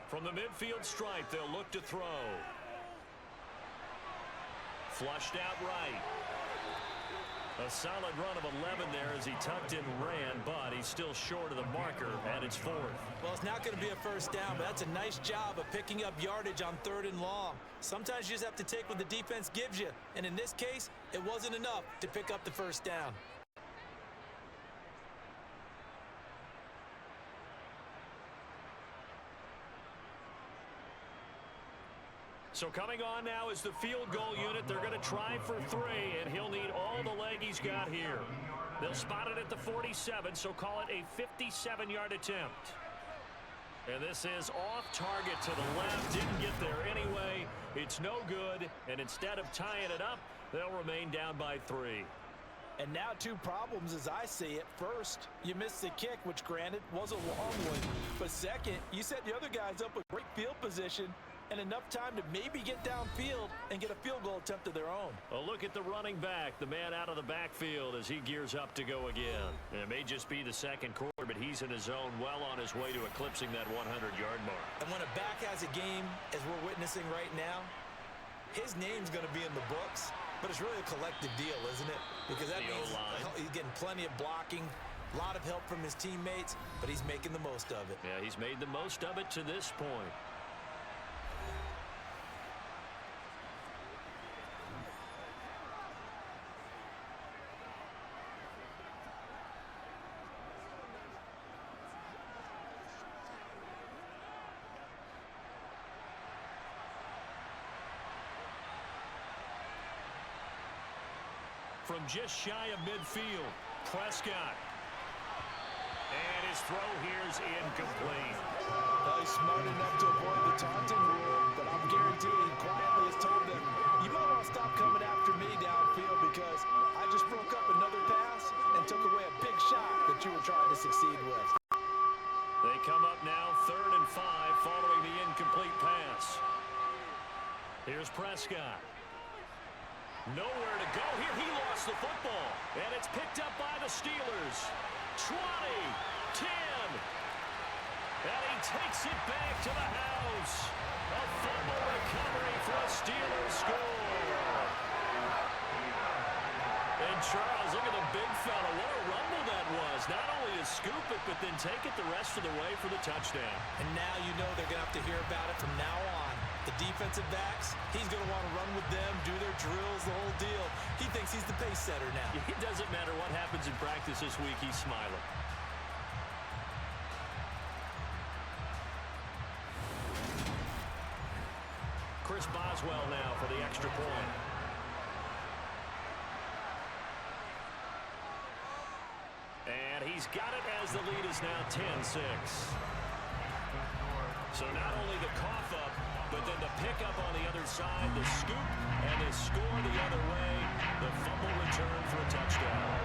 From the midfield stripe, they'll look to throw. Flushed out right. A solid run of 11 there as he tucked in and ran, but he's still short of the marker, and it's fourth. Well, it's not going to be a first down, but that's a nice job of picking up yardage on third and long. Sometimes you just have to take what the defense gives you, and in this case, it wasn't enough to pick up the first down. So coming on now is the field goal unit. They're going to try for 3, and he'll need all the leg he's got here. They'll spot it at the 47, so call it a 57-yard attempt. And this is off target to the left. Didn't get there anyway. It's no good, and instead of tying it up, they'll remain down by 3. And now 2 problems as I see it. First, you missed the kick, which granted was a long one. But second, you set the other guys up with great field position and enough time to maybe get downfield and get a field goal attempt of their own. A look at the running back, the man out of the backfield as he gears up to go again. And it may just be the second quarter, but he's in his zone, well on his way to eclipsing that 100-yard mark. And when a back has a game, as we're witnessing right now, his name's going to be in the books, but it's really a collective deal, isn't it? Because that means he's getting plenty of blocking, a lot of help from his teammates, but he's making the most of it. Yeah, he's made the most of it to this point. From just shy of midfield, Prescott. And his throw here is incomplete. Well, he's smart enough to avoid the taunting rule, but I'm guaranteeing he quietly has told them, you might want to stop coming after me downfield because I just broke up another pass and took away a big shot that you were trying to succeed with. They come up now 3rd and 5 following the incomplete pass. Here's Prescott. Nowhere to go here. He lost the football. And it's picked up by the Steelers. 20, 10. And he takes it back to the house. A fumble recovery for a Steelers score. And Charles, look at the big fella. What a rumble that was. Not only to scoop it, but then take it the rest of the way for the touchdown. And now you know they're going to have to hear about it from now on. The defensive backs, he's going to want to run with them, do their drills, the whole deal. He thinks he's the pace setter now. It doesn't matter what happens in practice this week, he's smiling. Chris Boswell now for the extra point. And he's got it as the lead is now 10-6. So not only the cough up, but then the pickup on the other side, the scoop, and the score the other way. The fumble return for a touchdown.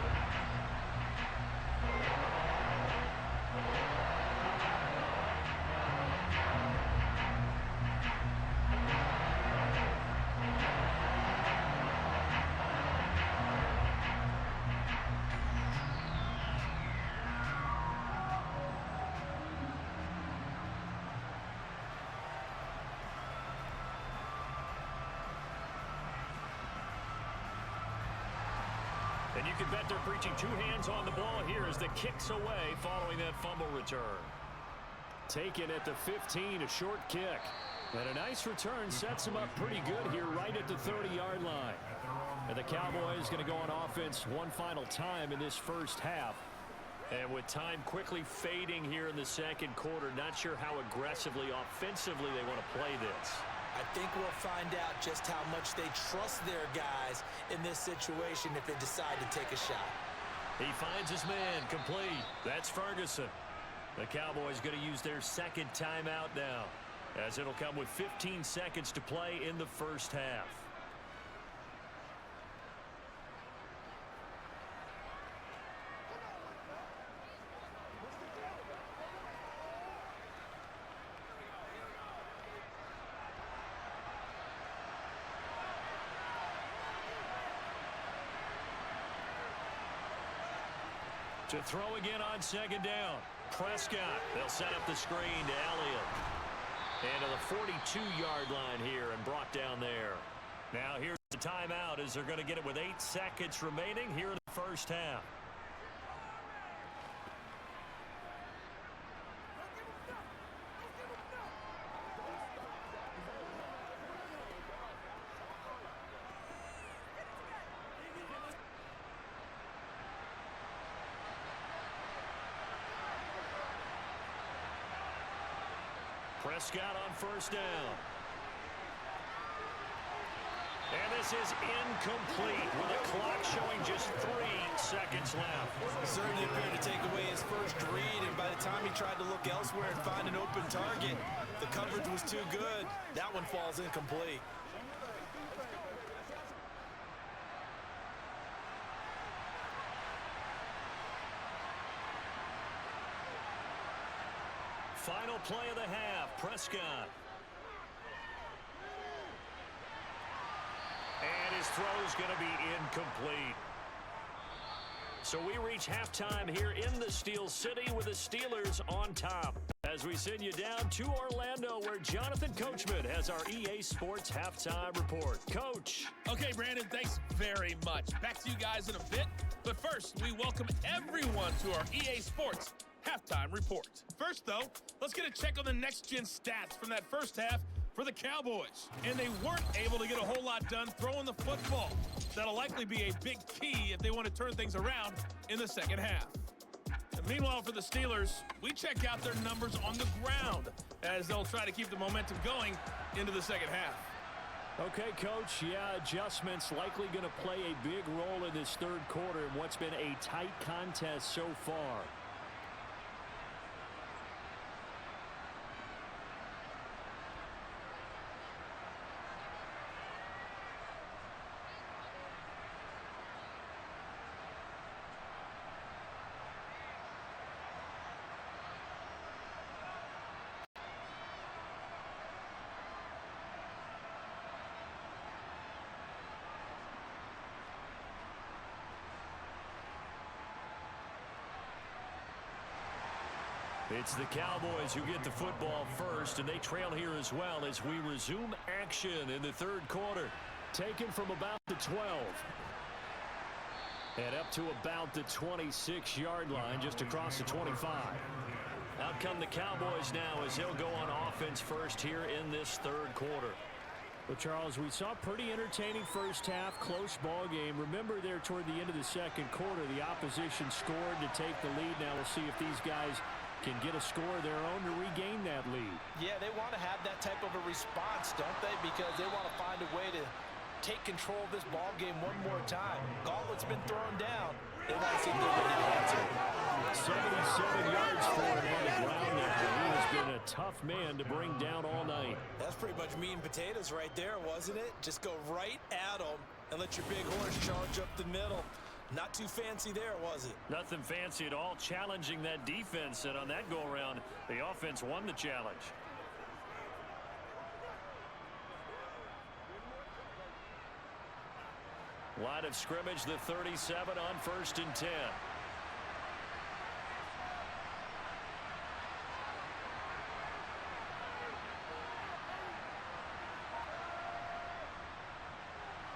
And you can bet they're preaching 2 hands on the ball here as the kick's away following that fumble return. Taken at the 15, a short kick. And a nice return sets him up pretty good here right at the 30-yard line. And the Cowboys going to go on offense one final time in this first half. And with time quickly fading here in the second quarter, not sure how aggressively, offensively they want to play this. I think we'll find out just how much they trust their guys in this situation if they decide to take a shot. He finds his man complete. That's Ferguson. The Cowboys going to use their second timeout now. as it'll come with 15 seconds to play in the first half. To throw again on second down. Prescott. They'll set up the screen to Elliott. And to the 42-yard line here and brought down there. Now here's the timeout as they're going to get it with 8 seconds remaining here in the first half. Prescott on first down. And this is incomplete with the clock showing just 3 seconds left. Certainly appeared to take away his first read, and by the time he tried to look elsewhere and find an open target, the coverage was too good. That one falls incomplete. Final play of the half, Prescott. And his throw's going to be incomplete. So we reach halftime here in the Steel City with the Steelers on top. As we send you down to Orlando, where Jonathan Coachman has our EA Sports Halftime Report. Coach. Okay, Brandon, thanks very much. Back to you guys in a bit. But first, we welcome everyone to our EA Sports Halftime Report. First, though, let's get a check on the next-gen stats from that first half for the Cowboys. And they weren't able to get a whole lot done throwing the football. That'll likely be a big key if they want to turn things around in the second half. And meanwhile, for the Steelers, we check out their numbers on the ground as they'll try to keep the momentum going into the second half. Okay, Coach, yeah, adjustments likely going to play a big role in this third quarter in what's been a tight contest so far. It's the Cowboys who get the football first, and they trail here as well as we resume action in the third quarter. Taken from about the 12. And up to about the 26-yard line, just across the 25. Out come the Cowboys now as they'll go on offense first here in this third quarter. Well, Charles, we saw a pretty entertaining first half, close ball game. Remember there toward the end of the second quarter, the opposition scored to take the lead. Now we'll see if these guys can get a score of their own to regain that lead. Yeah, they want to have that type of a response, don't they? Because they want to find a way to take control of this ball game one more time. Gauntlet's been thrown down. They want to see if they're ready to answer. 77 yards for him on the ground there. He has been a tough man to bring down all night. That's pretty much meat and potatoes right there, wasn't it? Just go right at them and let your big horse charge up the middle. Not too fancy there, was it? Nothing fancy at all, challenging that defense, and on that go-around, the offense won the challenge. Line of scrimmage, the 37 on 1st and 10.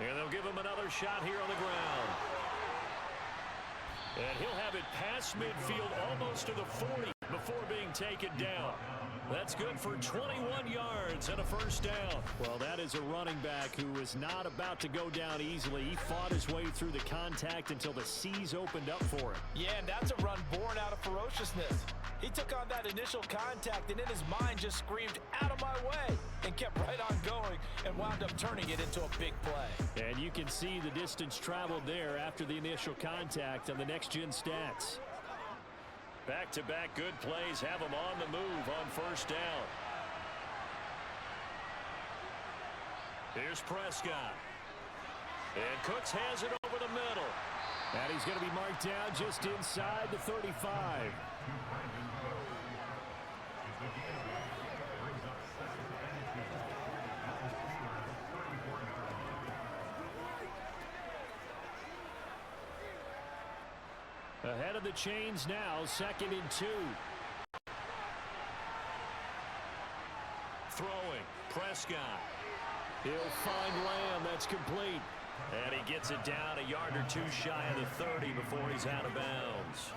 And they'll give him another shot here on the ground. And he'll have it past midfield almost to the 40 before being taken down. That's good for 21 yards and a first down. Well, that is a running back who is not about to go down easily. He fought his way through the contact until the seas opened up for him. Yeah, and that's a run born out of ferociousness. He took on that initial contact and in his mind just screamed, "Out of my way," and kept right on going and wound up turning it into a big play. And you can see the distance traveled there after the initial contact on the next-gen stats. Back-to-back good plays have him on the move on first down. Here's Prescott. And Cooks has it over the middle. And he's going to be marked down just inside the 35. Ahead of the chains now, 2nd and 2. Throwing, Prescott. He'll find Lamb. That's complete. And he gets it down a yard or two shy of the 30 before he's out of bounds.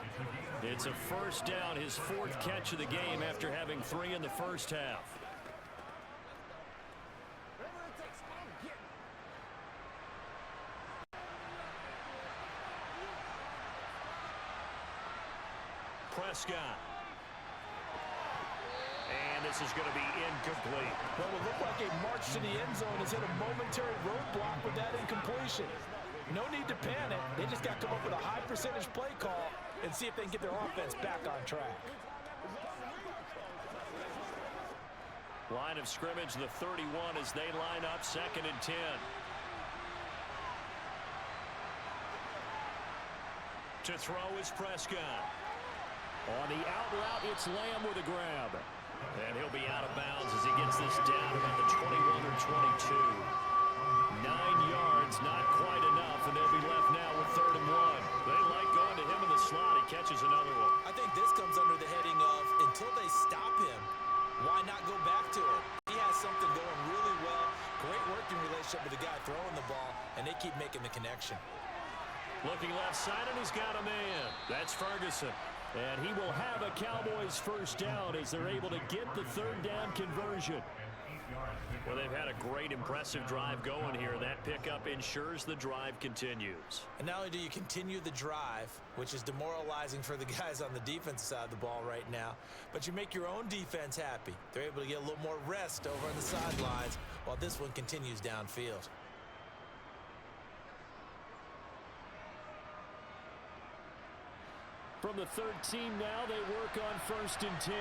It's a first down, his 4th catch of the game after having 3 in the first half. Prescott. And this is going to be incomplete. Well, it looked like a march to the end zone has hit a momentary roadblock with that incompletion. No need to panic. They just got to come up with a high percentage play call and see if they can get their offense back on track. Line of scrimmage, the 31 as they line up 2nd and 10. To throw is Prescott. On the out route, it's Lamb with a grab. And he'll be out of bounds as he gets this down about the 21 or 22. 9 yards, not quite enough, and they'll be left now with 3rd and 1. They like going to him in the slot. He catches another one. I think this comes under the heading of until they stop him, why not go back to it? He has something going really well. Great working relationship with the guy throwing the ball, and they keep making the connection. Looking left side, and he's got a man. That's Ferguson. And he will have a Cowboys first down as they're able to get the 3rd down conversion. Well, they've had a great, impressive drive going here. That pickup ensures the drive continues. And not only do you continue the drive, which is demoralizing for the guys on the defensive side of the ball right now, but you make your own defense happy. They're able to get a little more rest over on the sidelines while this one continues downfield. From the 13 now, they work on 1st and 10.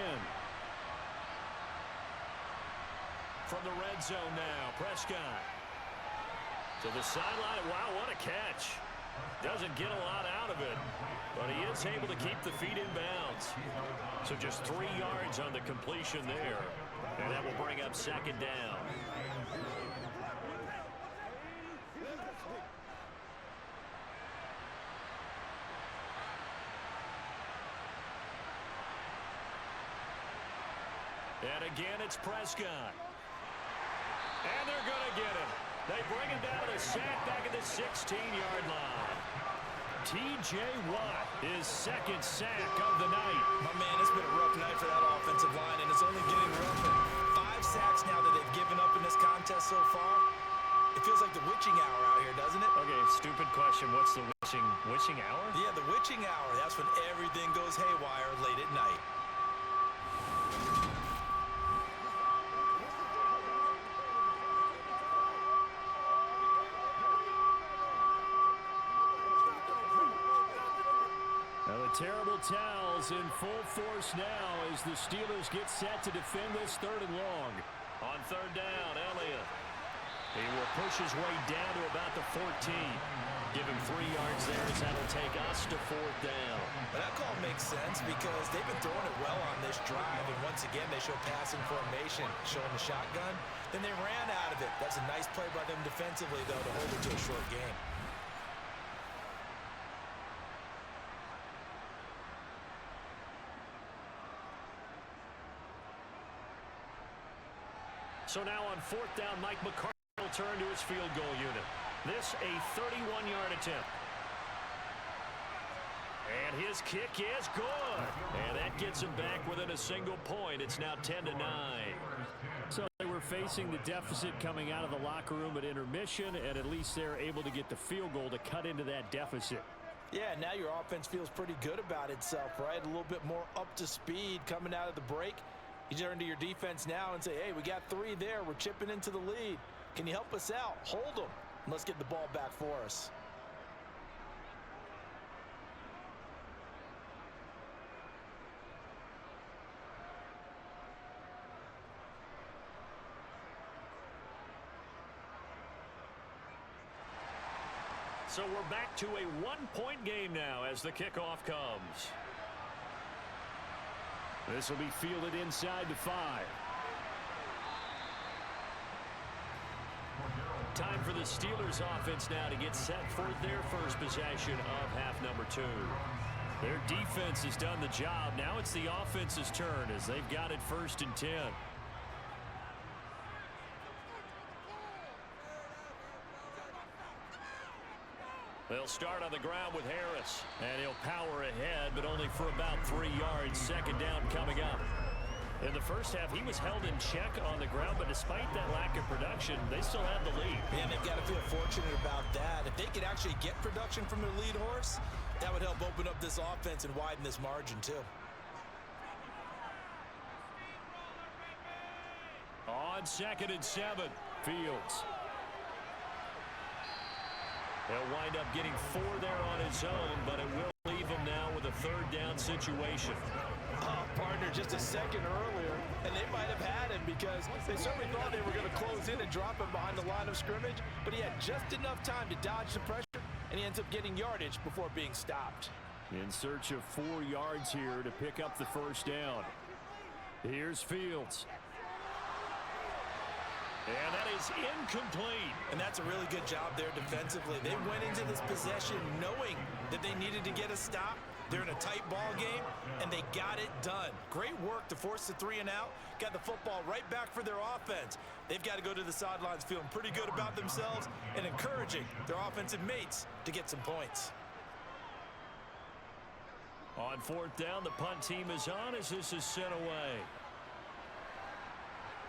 From the red zone now, Prescott. To the sideline. Wow, what a catch. Doesn't get a lot out of it, but he is able to keep the feet in bounds. So just 3 yards on the completion there, and that will bring up 2nd down. And again, it's Prescott. And they're going to get him. They bring him down to the sack back at the 16-yard line. T.J. Watt, his 2nd sack of the night. My man, it's been a rough night for that offensive line, and it's only getting rougher. 5 sacks now that they've given up in this contest so far. It feels like the witching hour out here, doesn't it? Okay, stupid question. What's the witching hour? Yeah, the witching hour. That's when everything goes haywire late at night. Terrible towels in full force now as the Steelers get set to defend this 3rd and long. On 3rd down, Elliott. He will push his way down to about the 14. Give him 3 yards there as that'll take us to 4th down. But that call makes sense because they've been throwing it well on this drive, and once again they show passing formation, showing the shotgun. Then they ran out of it. That's a nice play by them defensively, though, to hold it to a short game. So now on 4th down, Mike McCarthy will turn to his field goal unit. This a 31-yard attempt. And his kick is good. And that gets him back within a single point. It's now 10-9. So they were facing the deficit coming out of the locker room at intermission, and at least they're able to get the field goal to cut into that deficit. Yeah, now your offense feels pretty good about itself, right? A little bit more up to speed coming out of the break. You turn to your defense now and say, hey, we got 3 there. We're chipping into the lead. Can you help us out? Hold them. And let's get the ball back for us. So we're back to a one-point game now as the kickoff comes. This will be fielded inside the 5. Time for the Steelers offense now to get set for their first possession of half number 2. Their defense has done the job. Now it's the offense's turn as they've got it 1st and 10. They'll start on the ground with Harris. And he'll power ahead, but only for about 3 yards. Second down coming up. In the first half, he was held in check on the ground, but despite that lack of production, they still have the lead. And they've got to feel fortunate about that. If they could actually get production from their lead horse, that would help open up this offense and widen this margin, too. On 2nd and 7, Fields. He'll wind up getting 4 there on his own, but it will leave him now with a 3rd down situation. Oh, partner, just a second earlier, and they might have had him because they certainly thought they were going to close in and drop him behind the line of scrimmage, but he had just enough time to dodge the pressure, and he ends up getting yardage before being stopped. In search of 4 yards here to pick up the 1st down. Here's Fields. And that is incomplete. And that's a really good job there defensively. They went into this possession knowing that they needed to get a stop. They're in a tight ball game, and they got it done. Great work to force the 3 and out. Got the football right back for their offense. They've got to go to the sidelines feeling pretty good about themselves and encouraging their offensive mates to get some points. On 4th down, the punt team is on as this is sent away.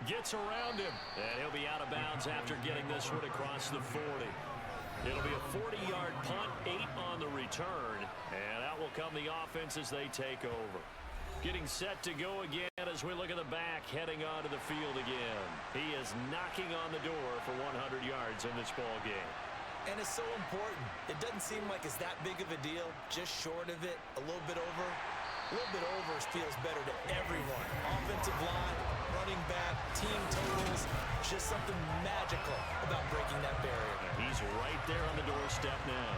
Gets around him, and he'll be out of bounds after getting this one across the 40. It'll be a 40-yard punt, 8 on the return, and out will come the offense as they take over. Getting set to go again as we look at the back, heading onto the field again. He is knocking on the door for 100 yards in this ball game. And it's so important. It doesn't seem like it's that big of a deal, just short of it, a little bit over. A little bit over feels better to everyone. Offensive line, running back, team totals, just something magical about breaking that barrier. He's right there on the doorstep now.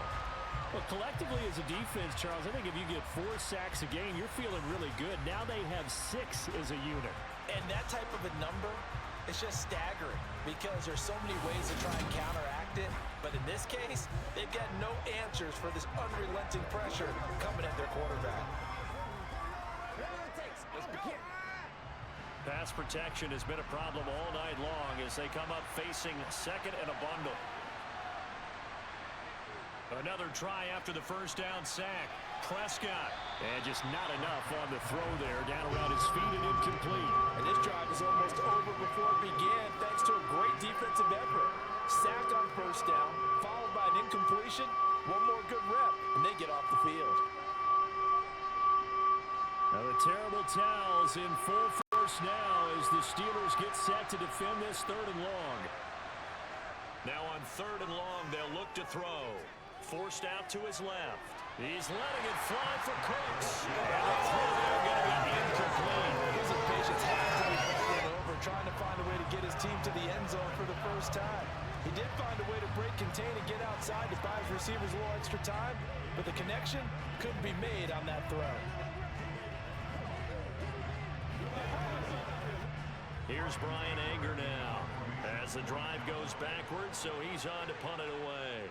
Well, collectively as a defense, Charles, I think if you get 4 sacks a game, you're feeling really good. Now they have 6 as a unit. And that type of a number, it's just staggering because there's so many ways to try and counteract it. But in this case, they've got no answers for this unrelenting pressure coming at their quarterback. Pass protection has been a problem all night long as they come up facing 2nd and a bundle. Another try after the 1st down sack. Prescott. And just not enough on the throw there. Down around his feet and incomplete. And this drive is almost over before it began thanks to a great defensive effort. Sack on 1st down, followed by an incompletion. One more good rep, and they get off the field. Now the terrible towels in full force now as the Steelers get set to defend this 3rd and long. Now on 3rd and long, they'll look to throw. Forced out to his left. He's letting it fly for Cooks. And the throw there going to be incomplete. His impatience had to be falling over, trying to find a way to get his team to the end zone for the first time. He did find a way to break, contain, and get outside to buy his receivers a little extra time, but the connection couldn't be made on that throw. Here's Brian Anger now as the drive goes backwards, so he's on to punt it away.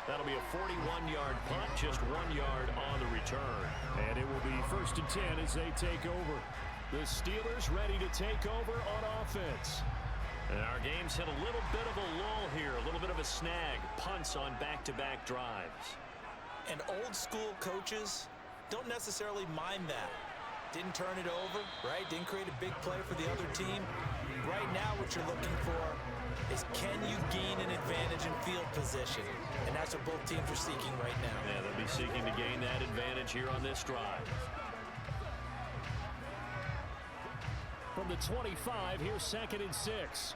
That'll be a 41-yard punt, just 1 yard on the return. And it will be 1st and 10 as they take over. The Steelers ready to take over on offense. And our game's hit a little bit of a lull here, a little bit of a snag. Punts on back-to-back drives. And old school coaches don't necessarily mind that. Didn't turn it over, right? Didn't create a big play for the other team. Right now what you're looking for is can you gain an advantage in field position? And that's what both teams are seeking right now. Yeah, they'll be seeking to gain that advantage here on this drive. From the 25, here's 2nd and 6.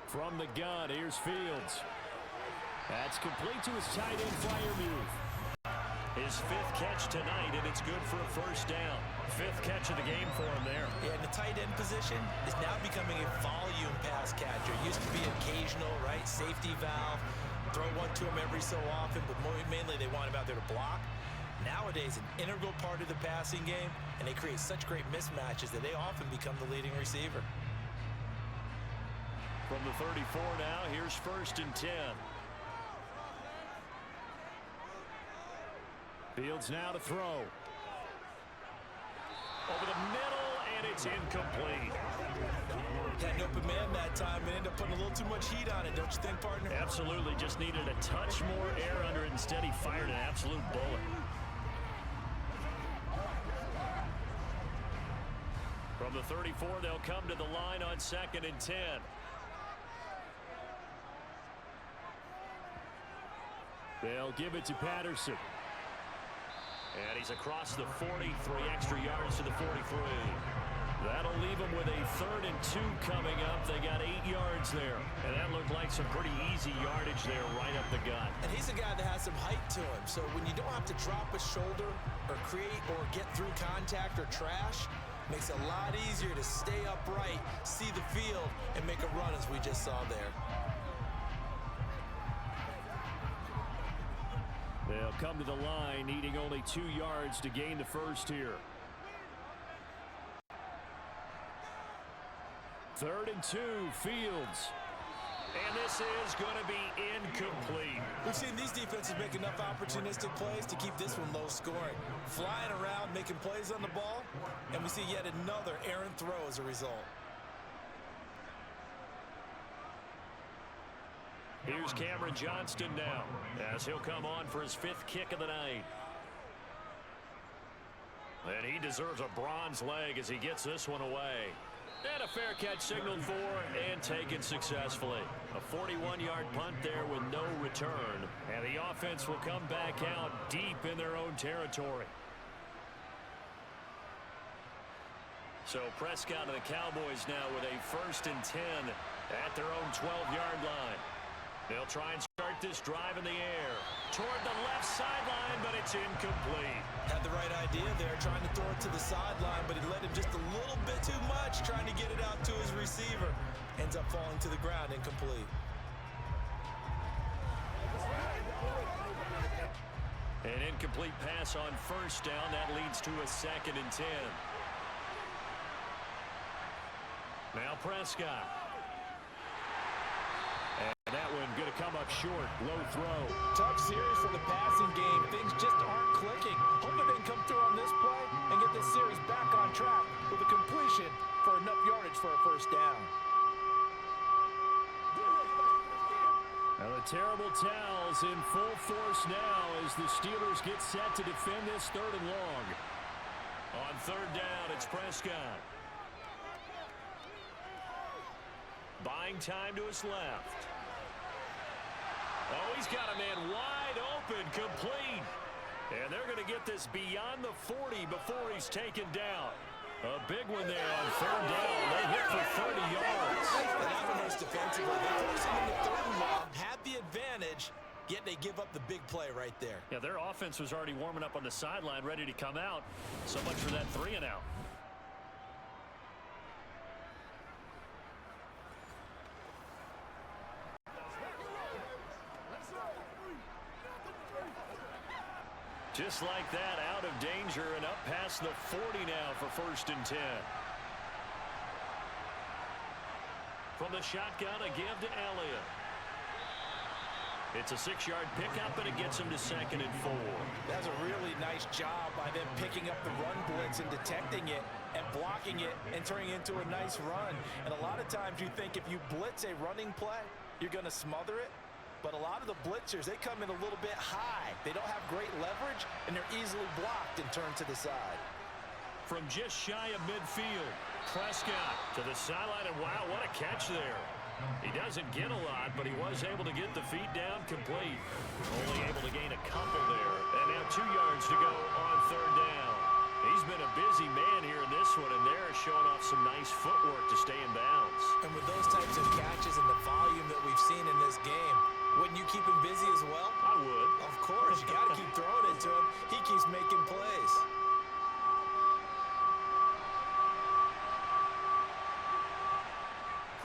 From the gun, here's Fields. That's complete to his tight end flyer move. His 5th catch tonight, and it's good for a first down. 5th catch of the game for him there. Yeah, and the tight end position is now becoming a volume pass catcher. It used to be occasional, right? Safety valve, throw one to him every so often, but mainly they want him out there to block. Nowadays, an integral part of the passing game, and they create such great mismatches that they often become the leading receiver. From the 34 now, here's 1st and 10. Fields now to throw. Over the middle, and it's incomplete. Had an open man that time and ended up putting a little too much heat on it, don't you think, partner? Absolutely, just needed a touch more air under it. Instead, he fired an absolute bullet. From the 34, they'll come to the line on 2nd and 10. They'll give it to Patterson. And he's across the 40, 3 extra yards to the 43. That'll leave them with a 3rd and 2 coming up. They got 8 yards there. And that looked like some pretty easy yardage there right up the gut. And he's a guy that has some height to him. So when you don't have to drop a shoulder or create or get through contact or trash, makes it a lot easier to stay upright, see the field, and make a run as we just saw there. They'll come to the line, needing only 2 yards to gain the first here. 3rd and 2, Fields. And this is going to be incomplete. We've seen these defenses make enough opportunistic plays to keep this one low scoring. Flying around, making plays on the ball, and we see yet another errant throw as a result. Here's Cameron Johnston now, as he'll come on for his 5th kick of the night. And he deserves a bronze leg as he gets this one away. And a fair catch signaled for and taken successfully. A 41-yard punt there with no return. And the offense will come back out deep in their own territory. So Prescott and the Cowboys now with a 1st and 10 at their own 12-yard line. They'll try and start this drive in the air. Toward the left sideline, but it's incomplete. Had the right idea there, trying to throw it to the sideline, but he led him just a little bit too much, trying to get it out to his receiver. Ends up falling to the ground, incomplete. An incomplete pass on 1st down. That leads to a 2nd and 10. Now Prescott. And that one going to come up short. Low throw. Tough series for the passing game. Things just aren't clicking. Hoping they can come through on this play and get this series back on track with a completion for enough yardage for a first down. Now the terrible towels in full force now as the Steelers get set to defend this 3rd and long. On 3rd down, it's Prescott. Buying time to his left. Oh, he's got a man wide open, complete. And they're going to get this beyond the 40 before he's taken down. A big one there on 3rd down. They hit for 30 yards. Defensively, they forced him into 3rd and long, had the advantage, yet they give up the big play right there. Yeah, their offense was already warming up on the sideline, ready to come out. So much for that 3 and out. Just like that, out of danger and up past the 40 now for 1st and 10. From the shotgun, a give to Elliott. It's a 6-yard pickup, and it gets him to 2nd and 4. That's a really nice job by them picking up the run blitz and detecting it and blocking it and turning it into a nice run. And a lot of times you think if you blitz a running play, you're going to smother it. But a lot of the blitzers, they come in a little bit high. They don't have great leverage, and they're easily blocked and turned to the side. From just shy of midfield, Prescott to the sideline, and wow, what a catch there. He doesn't get a lot, but he was able to get the feet down complete. Only able to gain a couple there. And now 2 yards to go on 3rd down. He's been a busy man here in this one, and they're showing off some nice footwork to stay in bounds. And with those types of catches and the volume that we've seen in this game, wouldn't you keep him busy as well? I would. Of course. You got to keep throwing it to him. He keeps making plays.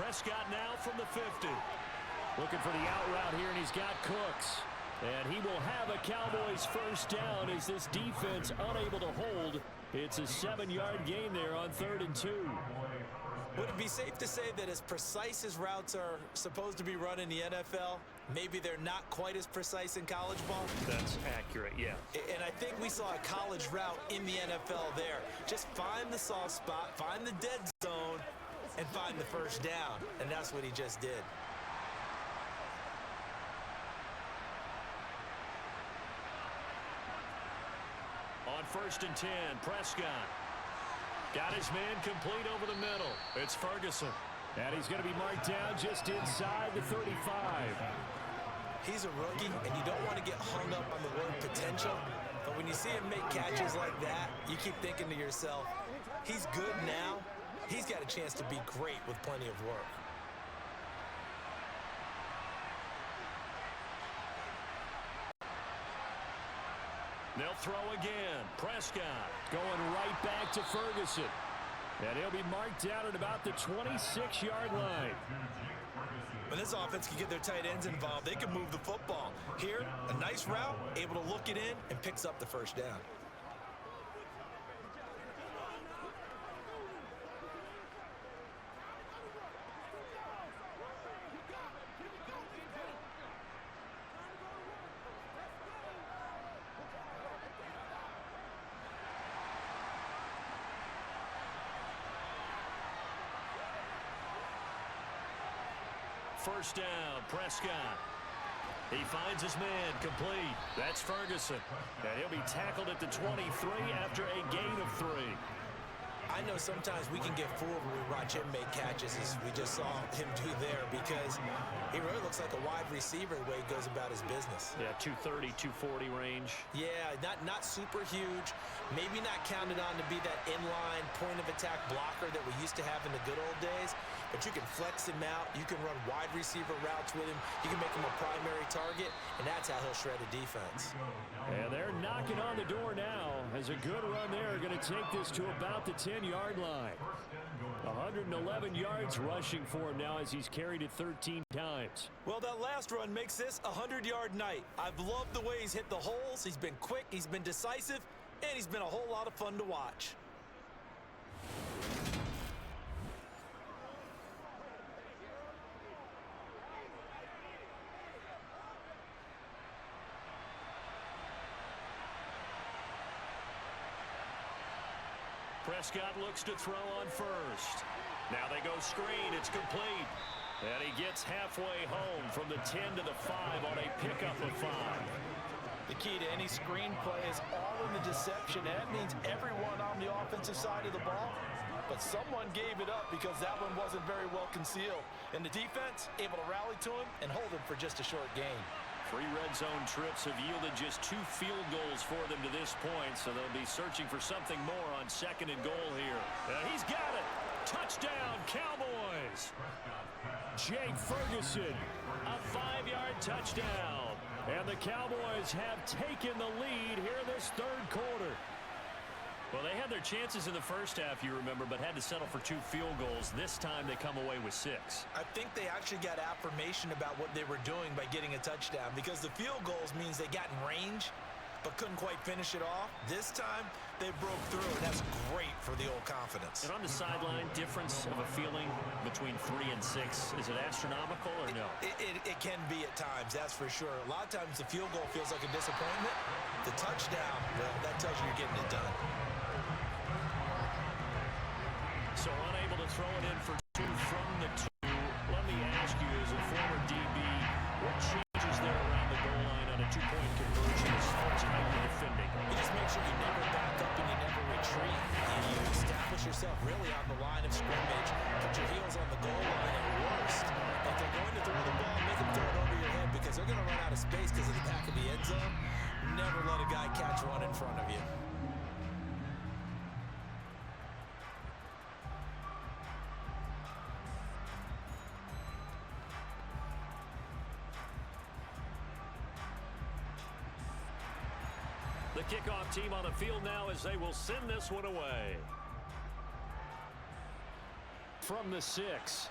Prescott now from the 50. Looking for the out route here, and he's got Cooks. And he will have a Cowboys first down as this defense unable to hold. It's a 7-yard gain there on 3rd and 2. Would it be safe to say that as precise as routes are supposed to be run in the NFL, maybe they're not quite as precise in college ball? That's accurate, yeah. And I think we saw a college route in the NFL there. Just find the soft spot, find the dead zone, and find the first down. And that's what he just did. On 1st and 10, Prescott. Got his man complete over the middle. It's Ferguson. And he's going to be marked down just inside the 35. He's a rookie, and you don't want to get hung up on the word potential. But when you see him make catches like that, you keep thinking to yourself, he's good now. He's got a chance to be great with plenty of work. They'll throw again. Prescott. Going right back to Ferguson. And he'll be marked down at about the 26-yard line. When this offense can get their tight ends involved, they can move the football. Here, a nice route, able to look it in, and picks up the first down. First down, Prescott. He finds his man complete. That's Ferguson. And he'll be tackled at the 23 after a gain of 3. I know sometimes we can get fooled when we watch him make catches, as we just saw him do there, because he really looks like a wide receiver the way he goes about his business. Yeah, 230, 240 range. Yeah, not super huge. Maybe not counted on to be that inline point-of-attack blocker that we used to have in the good old days, but you can flex him out. You can run wide receiver routes with him. You can make him a primary target, and that's how he'll shred a defense. And they're knocking on the door now as a good run there. Going to take this to about the 10-yard line. 111 yards rushing for him now as he's carried it 13 times. Well, that last run makes this a 100-yard night. I've loved the way he's hit the holes. He's been quick, he's been decisive, and he's been a whole lot of fun to watch. Prescott looks to throw on first. Now they go screen. It's complete. And he gets halfway home from the 10 to the 5 on a pickup of 5. The key to any screenplay is all in the deception. That means everyone on the offensive side of the ball. But someone gave it up because that one wasn't very well concealed. And the defense able to rally to him and hold him for just a short gain. 3 red zone trips have yielded just 2 field goals for them to this point, so they'll be searching for something more on 2nd and goal here. He's got it. Touchdown, Cowboys. Jake Ferguson, a 5-yard touchdown. And the Cowboys have taken the lead here in this 3rd quarter. Well, they had their chances in the first half, you remember, but had to settle for 2 field goals. This time they come away with 6. I think they actually got affirmation about what they were doing by getting a touchdown, because the field goals means they got in range but couldn't quite finish it off. This time they broke through, and that's great for the old confidence. And on the sideline, difference of a feeling between 3 and 6, is it astronomical or no? It can be at times, that's for sure. A lot of times the field goal feels like a disappointment. The touchdown, well, that tells you you're getting it done. So unable to throw it in for 2 from the 2. Let me ask you, as a former DB, what changes there around the goal line on a 2-point conversion as far as how you're defending? You just make sure you never back up and you never retreat. You establish yourself really on the line of scrimmage. Put your heels on the goal line at worst. If they're going to throw the ball, make them throw it over your head, because they're going to run out of space because of the back of the end zone. Never let a guy catch one in front of you. The kickoff team on the field now as they will send this one away. From the 6.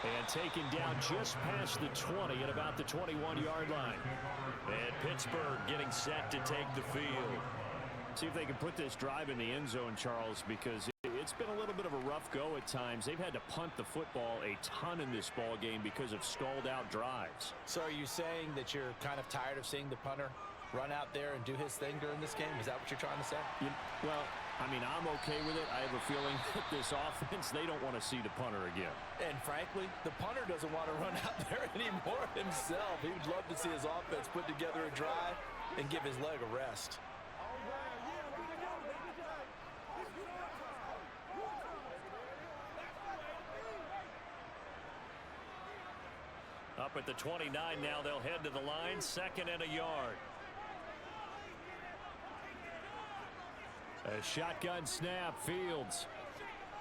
And taken down just past the 20 at about the 21-yard line. And Pittsburgh getting set to take the field. See if they can put this drive in the end zone, Charles, because it's been a little bit of a rough go at times. They've had to punt the football a ton in this ball game because of stalled-out drives. So are you saying that you're kind of tired of seeing the punter run out there and do his thing during this game? Is that what you're trying to say? Well, I mean, I'm okay with it. I have a feeling that this offense, they don't want to see the punter again. And frankly, the punter doesn't want to run out there anymore himself. He would love to see his offense put together a drive and give his leg a rest. Up at the 29 now, they'll head to the line, 2nd and a yard. A shotgun snap, Fields.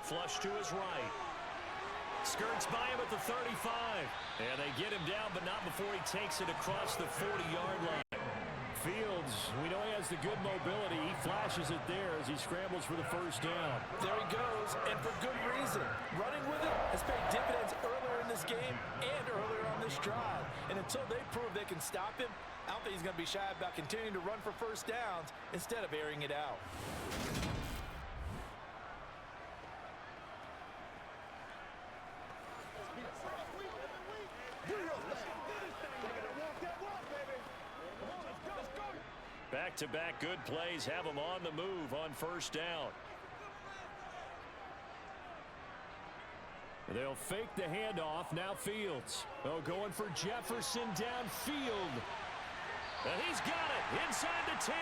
Flush to his right. Skirts by him at the 35. And they get him down, but not before he takes it across the 40-yard line. Fields, we know he has the good mobility. He flashes it there as he scrambles for the first down. There he goes, and for good reason. Running with it has paid dividends earlier in this game and earlier on this drive. And until they prove they can stop him, I don't think he's going to be shy about continuing to run for first downs instead of airing it out. Back-to-back good plays have him on the move on first down. They'll fake the handoff. Now Fields. Oh, going for Jefferson downfield. And he's got it inside the 10.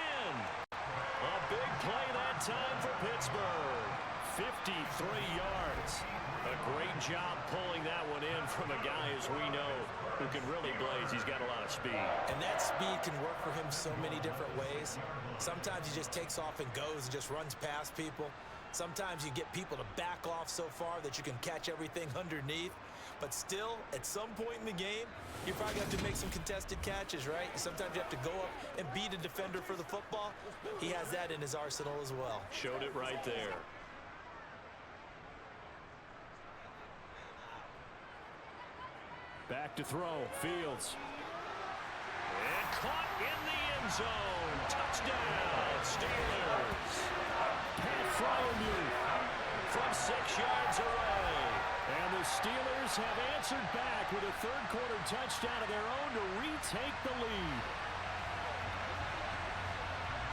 A big play that time for Pittsburgh. 53 yards. A great job pulling that one in from a guy, as we know, who can really blaze. He's got a lot of speed. And that speed can work for him so many different ways. Sometimes he just takes off and goes and just runs past people. Sometimes you get people to back off so far that you can catch everything underneath. But still, at some point in the game, you probably have to make some contested catches, right? Sometimes you have to go up and beat a defender for the football. He has that in his arsenal as well. Showed it right there. Back to throw. Fields. And caught in the end zone. Touchdown, Steelers. Pat Fryermuth from 6 yards away. And the Steelers have answered back with a third-quarter touchdown of their own to retake the lead.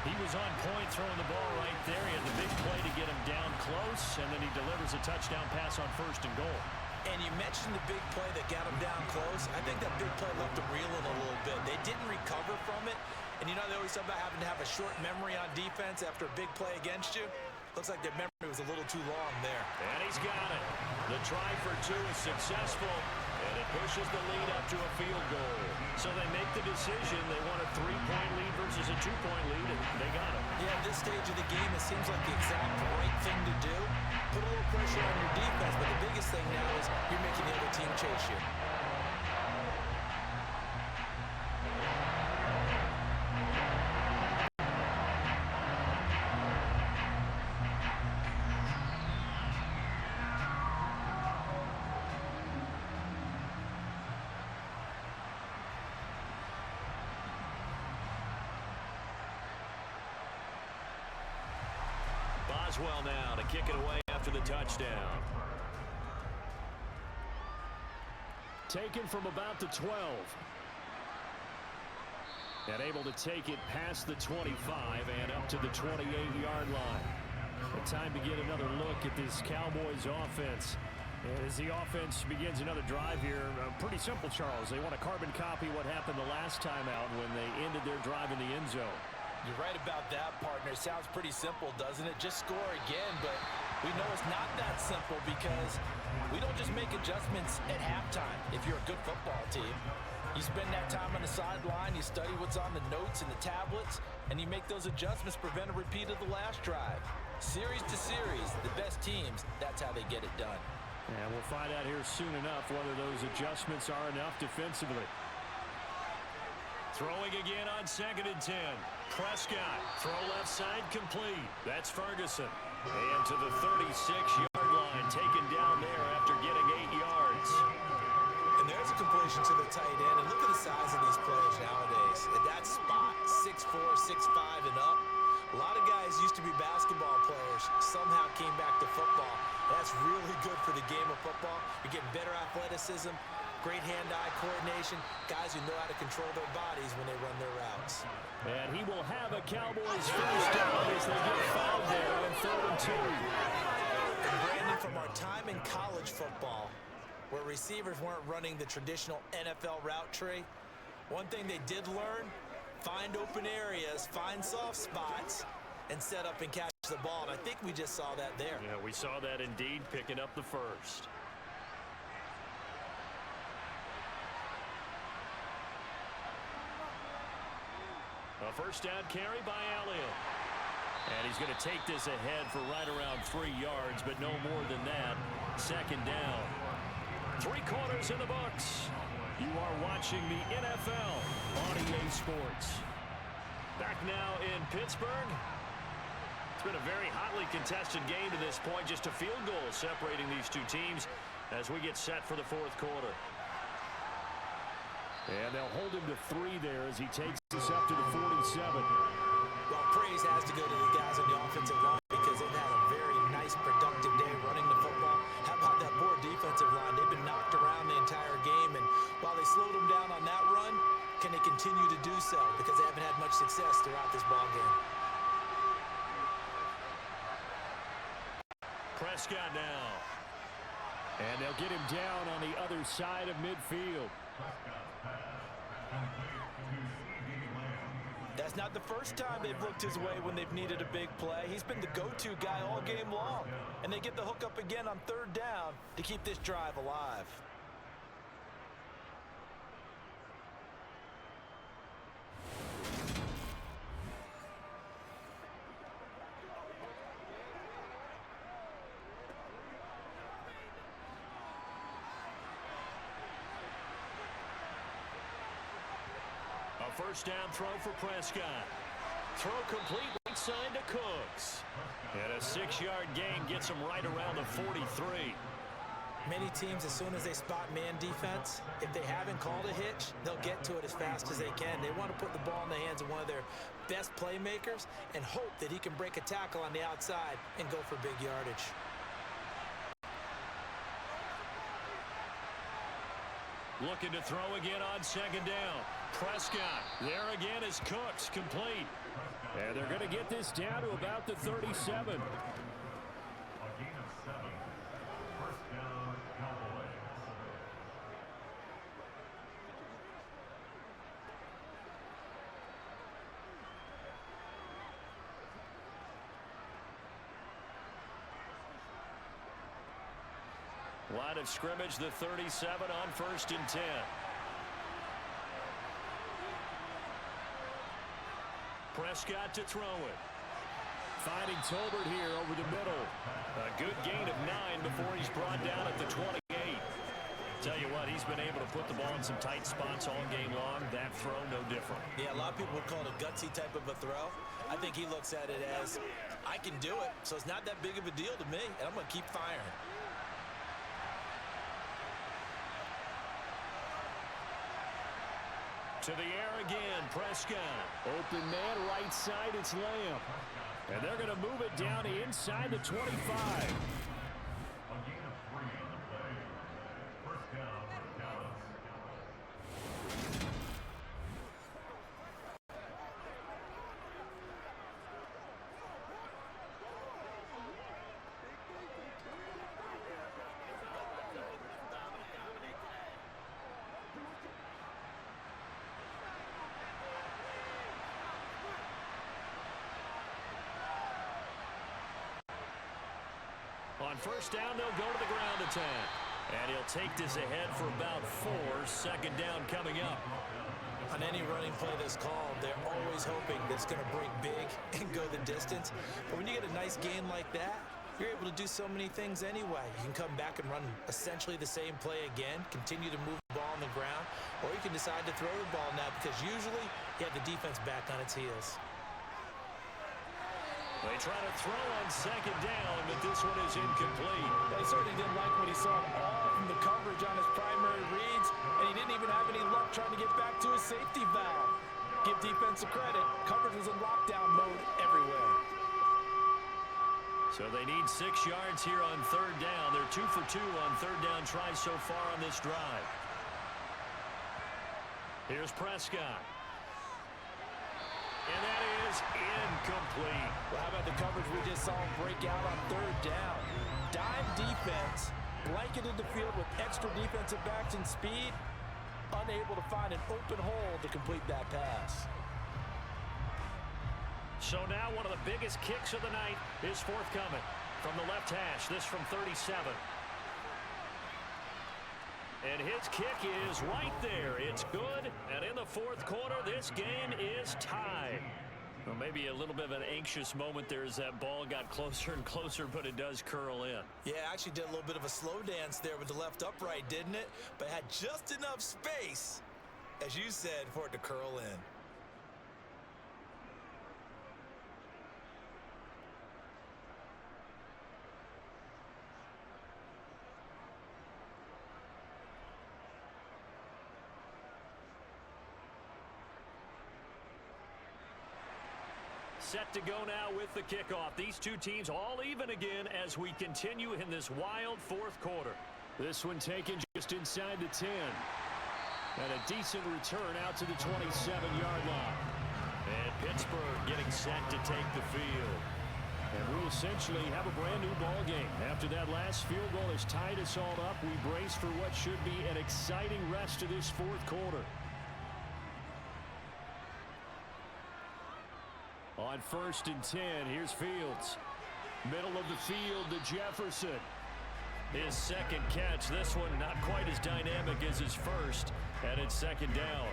He was on point throwing the ball right there. He had the big play to get him down close, and then he delivers a touchdown pass on 1st and goal. And you mentioned the big play that got him down close. I think that big play left him reeling a little bit. They didn't recover from it. And you know they always talk about having to have a short memory on defense after a big play against you. Looks like their memory was a little too long there. And he's got it. The try for 2 is successful, and it pushes the lead up to a field goal. So they make the decision. They want a 3-point lead versus a 2-point lead, and they got it. Yeah, at this stage of the game, it seems like the exact right thing to do. Put a little pressure on your defense, but the biggest thing now is you're making the other team chase you. Boswell now to kick it away after the touchdown. Taken from about the 12. And able to take it past the 25 and up to the 28-yard line. A time to get another look at this Cowboys offense. As the offense begins another drive here, pretty simple, Charles. They want to carbon copy what happened the last time out when they ended their drive in the end zone. You're right about that, partner. Sounds pretty simple, doesn't it? Just score again, but we know it's not that simple because we don't just make adjustments at halftime if you're a good football team. You spend that time on the sideline, you study what's on the notes and the tablets, and you make those adjustments, prevent a repeat of the last drive. Series to series, the best teams, that's how they get it done. And we'll find out here soon enough whether those adjustments are enough defensively. Throwing again on 2nd and 10. Prescott, throw left side complete. That's Ferguson. And to the 36-yard line, taken down there after getting 8 yards. And there's a completion to the tight end. And look at the size of these players nowadays. At that spot, 6'4", 6'5", and up. A lot of guys used to be basketball players, somehow came back to football. That's really good for the game of football. You're getting better athleticism, great hand-eye coordination, guys who know how to control their bodies when they run their routes. And he will have a Cowboys first down as they get fouled there on 3rd and 2. And Brandon, from our time in college football, where receivers weren't running the traditional NFL route tree, one thing they did learn, find open areas, find soft spots, and set up and catch the ball. And I think we just saw that there. Yeah, we saw that indeed, picking up the first. A first down carry by Elliott. And he's going to take this ahead for right around 3 yards, but no more than that. 2nd down. 3/4 in the books. You are watching the NFL on EA Sports. Back now in Pittsburgh. It's been a very hotly contested game to this point. Just a field goal separating these two teams as we get set for the 4th quarter. And they'll hold him to 3 there as he takes us up to the 47. Well, praise has to go to the guys on the offensive line because they've had a very nice, productive day running the football. How about that poor defensive line? They've been knocked around the entire game, and while they slowed them down on that run, can they continue to do so? Because they haven't had much success throughout this ball game. Prescott now. And they'll get him down on the other side of midfield. That's not the first time they've looked his way when they've needed a big play. He's been the go-to guy all game long. And they get the hook up again on 3rd down to keep this drive alive. First down throw for Prescott. Throw complete right side to Cooks. And a 6-yard gain gets him right around the 43. Many teams, as soon as they spot man defense, if they haven't called a hitch, they'll get to it as fast as they can. They want to put the ball in the hands of one of their best playmakers and hope that he can break a tackle on the outside and go for big yardage. Looking to throw again on 2nd down. Prescott. There again is Cooks, complete. And they're going to get this down to about the 37. Line of scrimmage, the 37 on 1st and 10. Prescott to throw it. Finding Tolbert here over the middle. A good gain of 9 before he's brought down at the 28. Tell you what, he's been able to put the ball in some tight spots all game long. That throw, no different. Yeah, a lot of people would call it a gutsy type of a throw. I think he looks at it as, I can do it, so it's not that big of a deal to me, and I'm going to keep firing. To the air again, Prescott. Open man, right side, it's Lamb. And they're going to move it down inside the 25. On first down, they'll go to the ground attack. And he'll take this ahead for about 4. 2nd down coming up. On any running play that's called, they're always hoping that it's going to break big and go the distance. But when you get a nice gain like that, you're able to do so many things anyway. You can come back and run essentially the same play again, continue to move the ball in the ground, or you can decide to throw the ball now because usually you have the defense back on its heels. They try to throw on second down, but this one is incomplete. He certainly didn't like what he saw at all from the coverage on his primary reads, and he didn't even have any luck trying to get back to his safety valve. Give defense a credit. Coverage was in lockdown mode everywhere. So they need 6 yards here on third down. They're 2 for 2 on third down tries so far on this drive. Here's Prescott. And that is incomplete. Well, how about the coverage we just saw him break out on third down? Dime defense, blanketed the field with extra defensive backs and speed, unable to find an open hole to complete that pass. So now one of the biggest kicks of the night is forthcoming from the left hash. This from 37. And his kick is right there. It's good. And in the fourth quarter, this game is tied. Well, maybe a little bit of an anxious moment there as that ball got closer and closer, but it does curl in. Yeah, actually did a little bit of a slow dance there with the left upright, didn't it? But had just enough space, as you said, for it to curl in. Set to go now with the kickoff. These two teams all even again as we continue in this wild fourth quarter. This one taken just inside the 10. And a decent return out to the 27-yard line. And Pittsburgh getting set to take the field. And we essentially have a brand-new ball game. After that last field goal has tied us all up, we brace for what should be an exciting rest of this fourth quarter. On 1st and 10, here's Fields. Middle of the field to Jefferson. His second catch, this one not quite as dynamic as his first, and it's second down.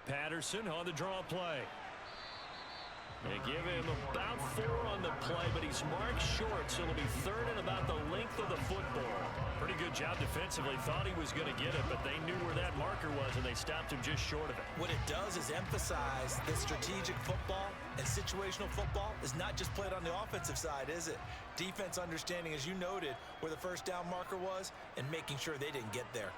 Patterson on the draw play. They give him about 4 on the play, but he's marked short, so it'll be third and about the length of the football. Pretty good job defensively. Thought he was going to get it, but they knew where that marker was, and they stopped him just short of it. What it does is emphasize that strategic football and situational football is not just played on the offensive side, is it? Defense understanding, as you noted, where the first down marker was and making sure they didn't get there.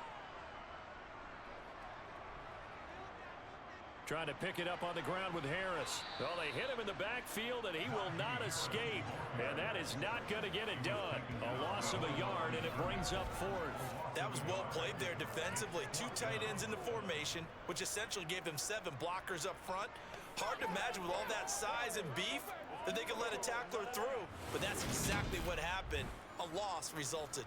Trying to pick it up on the ground with Harris. Well, they hit him in the backfield, and he will not escape. And that is not going to get it done. A loss of a yard, and it brings up fourth. That was well played there defensively. 2 tight ends in the formation, which essentially gave them 7 blockers up front. Hard to imagine with all that size and beef that they could let a tackler through. But that's exactly what happened. A loss resulted.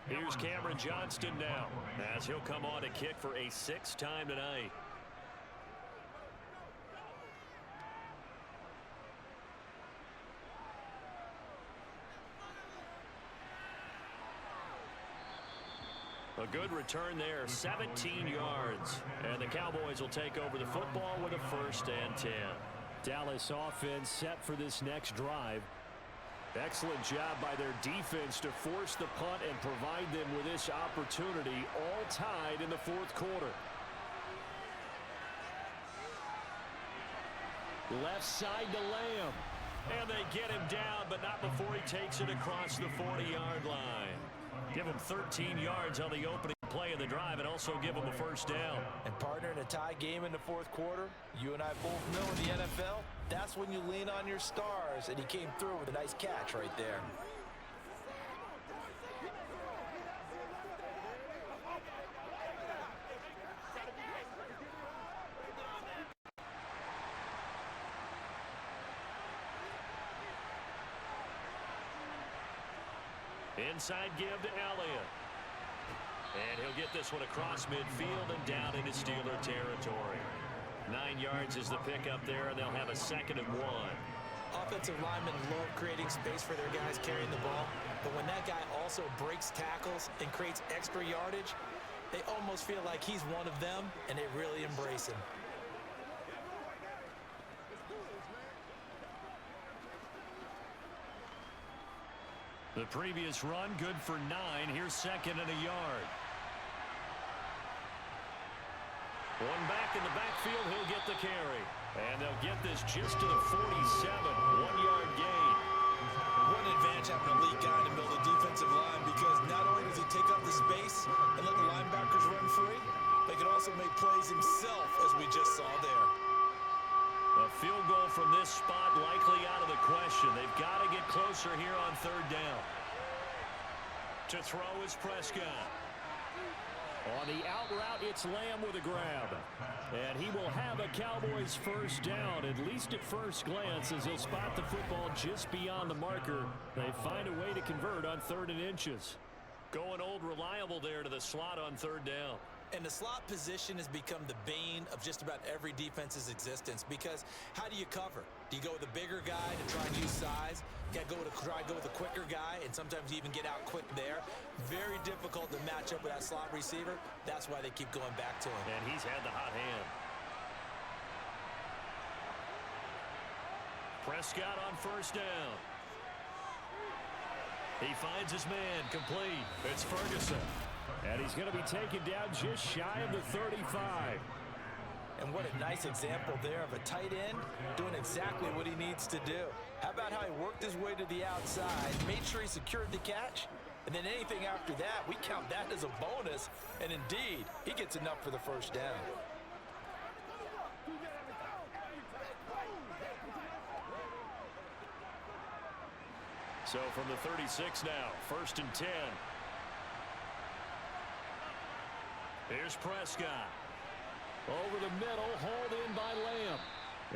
Here's Cameron Johnston now, as he'll come on to kick for a 6th time tonight. A good return there, 17 yards. And the Cowboys will take over the football with a 1st and 10. Dallas offense set for this next drive. Excellent job by their defense to force the punt and provide them with this opportunity, all tied in the fourth quarter. Left side to Lamb. And they get him down, but not before he takes it across the 40-yard line. Give him 13 yards on the opening play of the drive and also give him a 1st down. And partner, in a tie game in the fourth quarter, you and I both know in the NFL, that's when you lean on your stars, and he came through with a nice catch right there. Inside give to Elliott. And he'll get this one across midfield and down into Steeler territory. 9 yards is the pickup there, and they'll have a 2nd and 1. Offensive linemen love creating space for their guys carrying the ball, but when that guy also breaks tackles and creates extra yardage, they almost feel like he's one of them, and they really embrace him. The previous run, good for 9. Here's second and a yard. One back in the backfield, he'll get the carry. And they'll get this just to the 47, 1-yard gain. What an advantage having an elite guy in the middle of the defensive line, because not only does he take up the space and let the linebackers run free, but he can also make plays himself, as we just saw there. A field goal from this spot likely out of the question. They've got to get closer here on third down. To throw is Prescott. On the out route, it's Lamb with a grab. And he will have a Cowboys first down, at least at first glance, as he'll spot the football just beyond the marker. They find a way to convert on 3rd and inches. Going old reliable there to the slot on third down. And the slot position has become the bane of just about every defense's existence, because how do you cover? Do you go with a bigger guy to try and use size? You got to try to go with a quicker guy, and sometimes you even get out quick there. Very difficult to match up with that slot receiver. That's why they keep going back to him. And he's had the hot hand. Prescott on first down. He finds his man, complete. It's Ferguson. And he's going to be taken down just shy of the 35. And what a nice example there of a tight end doing exactly what he needs to do. How about how he worked his way to the outside, made sure he secured the catch, and then anything after that, we count that as a bonus. And indeed, he gets enough for the first down. So from the 36 now, 1st and 10. Here's Prescott. Over the middle, hauled in by Lamb.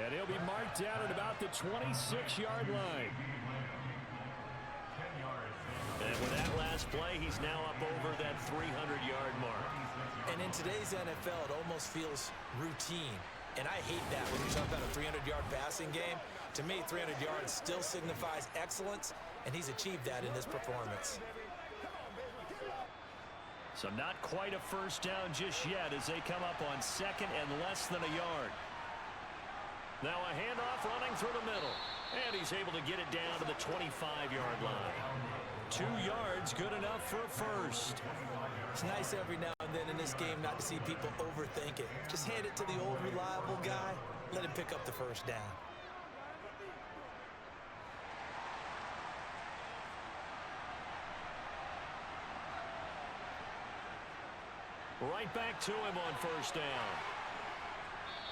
And he'll be marked down at about the 26-yard line. And with that last play, he's now up over that 300-yard mark. And in today's NFL, it almost feels routine. And I hate that when you talk about a 300-yard passing game. To me, 300 yards still signifies excellence, and he's achieved that in this performance. So not quite a first down just yet as they come up on 2nd and less than a yard. Now a handoff running through the middle. And he's able to get it down to the 25-yard line. 2 yards, good enough for a first. It's nice every now and then in this game not to see people overthink it. Just hand it to the old reliable guy. Let him pick up the first down. Right back to him on first down.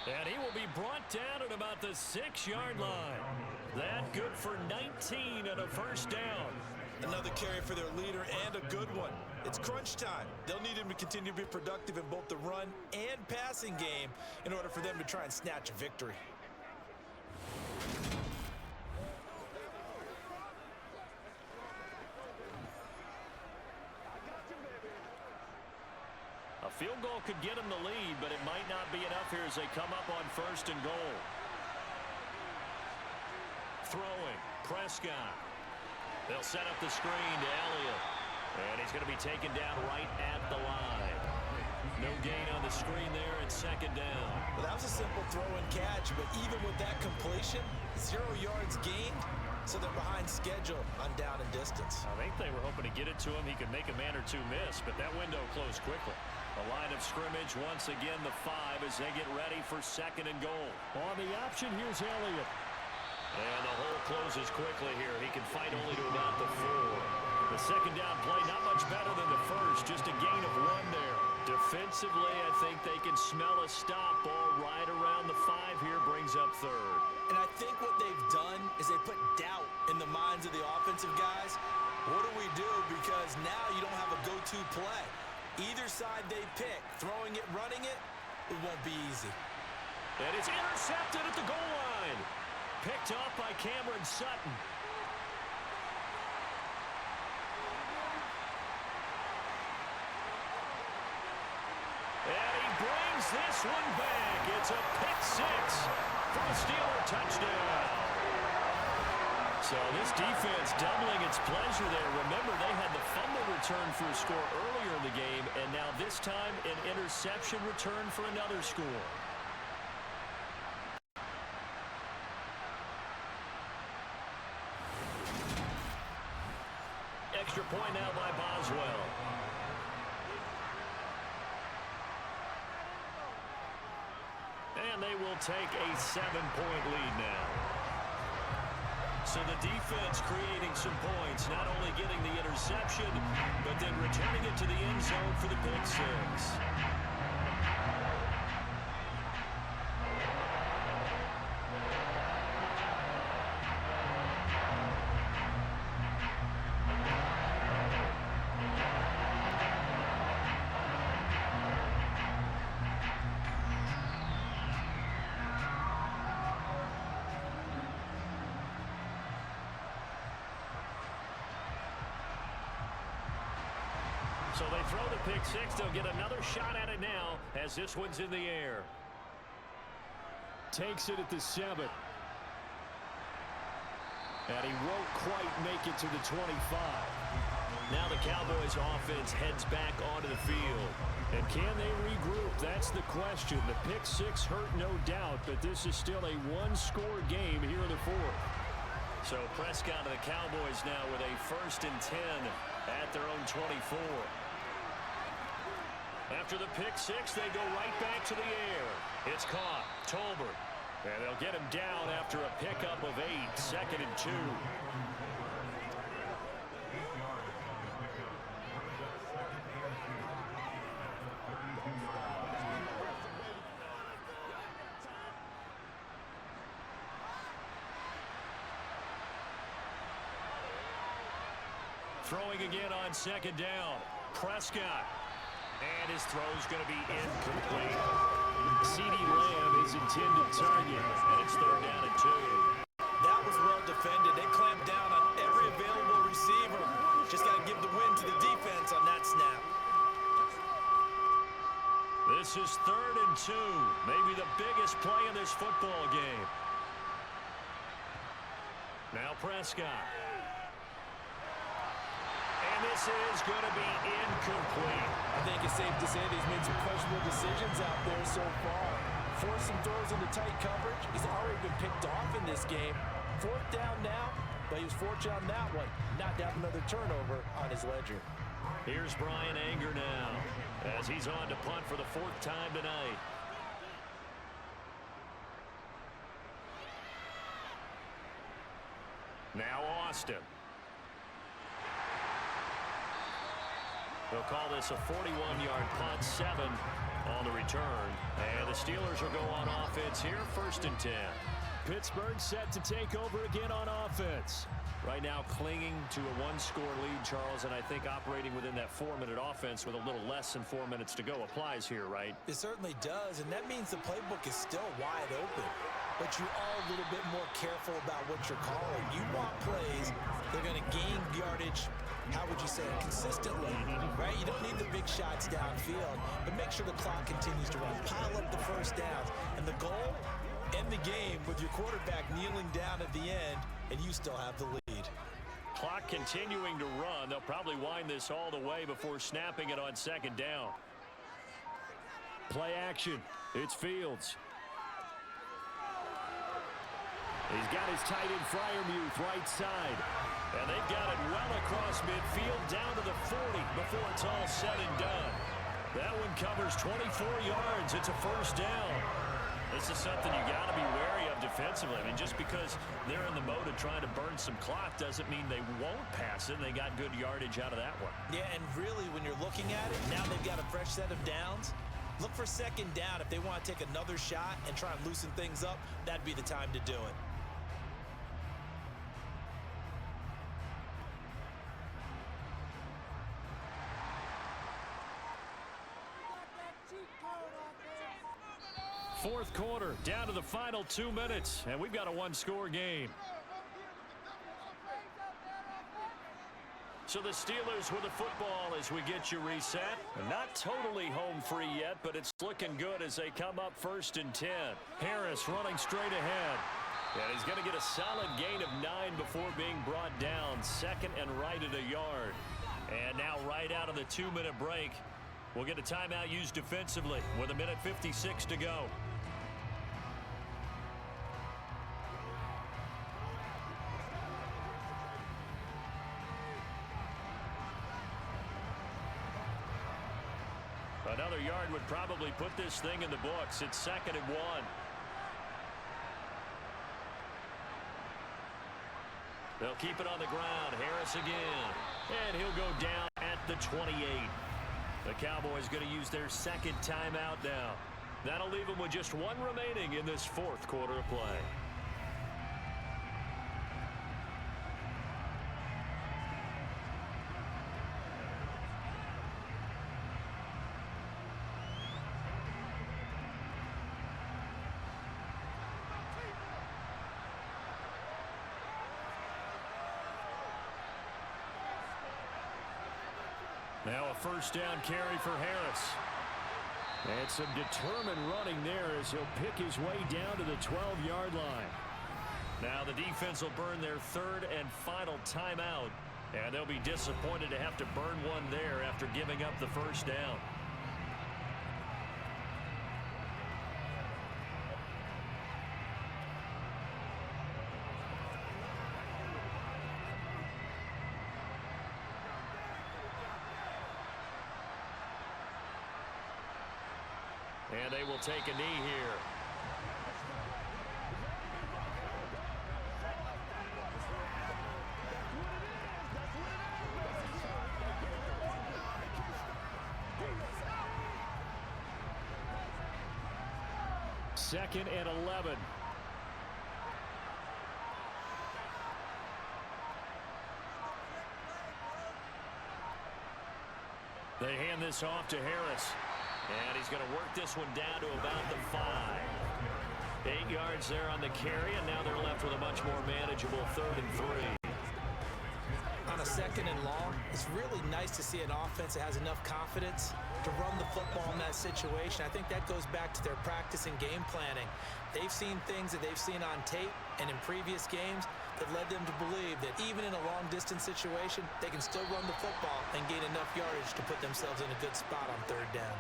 And he will be brought down at about the 6-yard line. That good for 19 and a first down. Another carry for their leader, and a good one. It's crunch time. They'll need him to continue to be productive in both the run and passing game in order for them to try and snatch a victory. A field goal could get him the lead, but it might not be enough here as they come up on 1st and goal. Throwing, Prescott. They'll set up the screen to Elliott. And he's going to be taken down right at the line. No gain on the screen there, and 2nd down. Well, that was a simple throw and catch, but even with that completion, 0 yards gained, so they're behind schedule on down and distance. I think they were hoping to get it to him. He could make a man or two miss, but that window closed quickly. A line of scrimmage, once again the 5 as they get ready for 2nd and goal. On the option, here's Elliott. And the hole closes quickly here. He can fight only to about the 4. The 2nd down play, not much better than the first, just a gain of 1 there. Defensively, I think they can smell a stop. Ball right around the 5 here, brings up 3rd. And I think what they've done is they put doubt in the minds of the offensive guys. What do we do? Because now you don't have a go-to play. Either side they pick, throwing it, running it, it won't be easy. And it's intercepted at the goal line. Picked up by Cameron Sutton. And he brings this one back. It's a pick 6 for a Steeler touchdown. So this defense doubling its pleasure there. Remember, they had the fumble return for a score earlier in the game, and now this time an interception return for another score. Extra point now by Boswell. And they will take a 7-point lead now. So the defense creating some points, not only getting the interception, but then returning it to the end zone for the pick six. So they throw the pick six. They'll get another shot at it now as this one's in the air. Takes it at the 7. And he won't quite make it to the 25. Now the Cowboys offense heads back onto the field. And can they regroup? That's the question. The pick six hurt, no doubt, but this is still a one-score game here in the fourth. So Prescott and the Cowboys now with a 1st and 10 at their own 24. After the pick six, they go right back to the air. It's caught. Tolbert. And they'll get him down after a pickup of 8. 2nd and 2. Throwing again on 2nd down. Prescott. And his throw's going to be incomplete. C.D. Lamb is intended target. And it's 3rd down and 2. That was well defended. They clamped down on every available receiver. Just got to give the win to the defense on that snap. This is 3rd and 2. Maybe the biggest play in this football game. Now Prescott. And this is going to be incomplete. I think it's safe to say that he's made some questionable decisions out there so far. Forced some throws into tight coverage. He's already been picked off in this game. 4th down now, but he was fortunate on that one. Not to have another turnover on his ledger. Here's Brian Anger now as he's on to punt for the 4th time tonight. Now Austin. They'll call this a 41-yard punt, 7 on the return. And the Steelers will go on offense here, 1st and 10. Pittsburgh set to take over again on offense. Right now clinging to a 1-score lead, Charles, and I think operating within that 4-minute offense with a little less than 4 minutes to go applies here, right? It certainly does, and that means the playbook is still wide open. But you are a little bit more careful about what you're calling. You want plays, they're going to gain yardage, how would you say it, consistently, right? You don't need the big shots downfield, but make sure the clock continues to run. Pile up the 1st downs, and the goal, end the game with your quarterback kneeling down at the end, and you still have the lead. Clock continuing to run. They'll probably wind this all the way before snapping it on 2nd down. Play action. It's Fields. He's got his tight end Freiermuth right side. And they've got it well across midfield down to the 40 before it's all said and done. That one covers 24 yards. It's a 1st down. This is something you got to be wary of defensively. I mean, just because they're in the mode of trying to burn some clock doesn't mean they won't pass it. They got good yardage out of that one. Yeah, and really, when you're looking at it, now they've got a fresh set of downs. Look for 2nd down. If they want to take another shot and try and loosen things up, that'd be the time to do it. Fourth quarter, down to the final 2 minutes, and we've got a 1-score game. So the Steelers with the football as we get you reset. Not totally home free yet, but it's looking good as they come up 1st and 10. Harris running straight ahead. And he's going to get a solid gain of 9 before being brought down. Second and right at a yard. And now right out of the 2-minute break, we'll get a timeout used defensively with 1:56 to go. Another yard would probably put this thing in the books. It's 2nd and 1. They'll keep it on the ground. Harris again. And he'll go down at the 28. The Cowboys going to use their second timeout now. That'll leave them with just 1 remaining in this 4th quarter of play. Now a first down carry for Harris. And some determined running there as he'll pick his way down to the 12-yard line. Now the defense will burn their 3rd and final timeout. And they'll be disappointed to have to burn one there after giving up the first down. And they will take a knee here. Second and 11. They hand this off to Harris. And he's going to work this one down to about the 5. 8 yards there on the carry, and now they're left with a much more manageable 3rd and 3. On a 2nd and long, it's really nice to see an offense that has enough confidence to run the football in that situation. I think that goes back to their practice and game planning. They've seen things that they've seen on tape and in previous games that led them to believe that even in a long-distance situation, they can still run the football and gain enough yardage to put themselves in a good spot on 3rd down.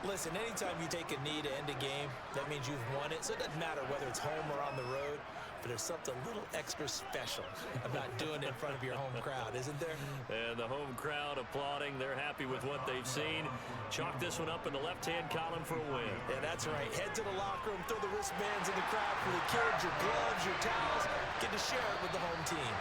Listen, anytime you take a knee to end a game, that means you've won it. So it doesn't matter whether it's home or on the road, but there's something a little extra special about doing it in front of your home crowd, isn't there? And the home crowd applauding. They're happy with what they've seen. Chalk this one up in the left-hand column for a win. Yeah, that's right. Head to the locker room, throw the wristbands in the crowd for the kids, your gloves, your towels. Get to share it with the home team.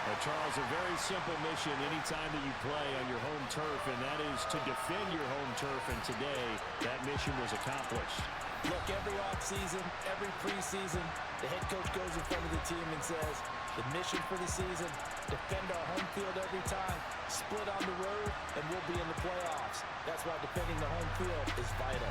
Well, Charles, a very simple mission anytime that you play on your home turf, and that is to defend your home turf. And today, that mission was accomplished. Look, every offseason, every preseason, the head coach goes in front of the team and says, the mission for the season, defend our home field every time, split on the road, and we'll be in the playoffs. That's why defending the home field is vital.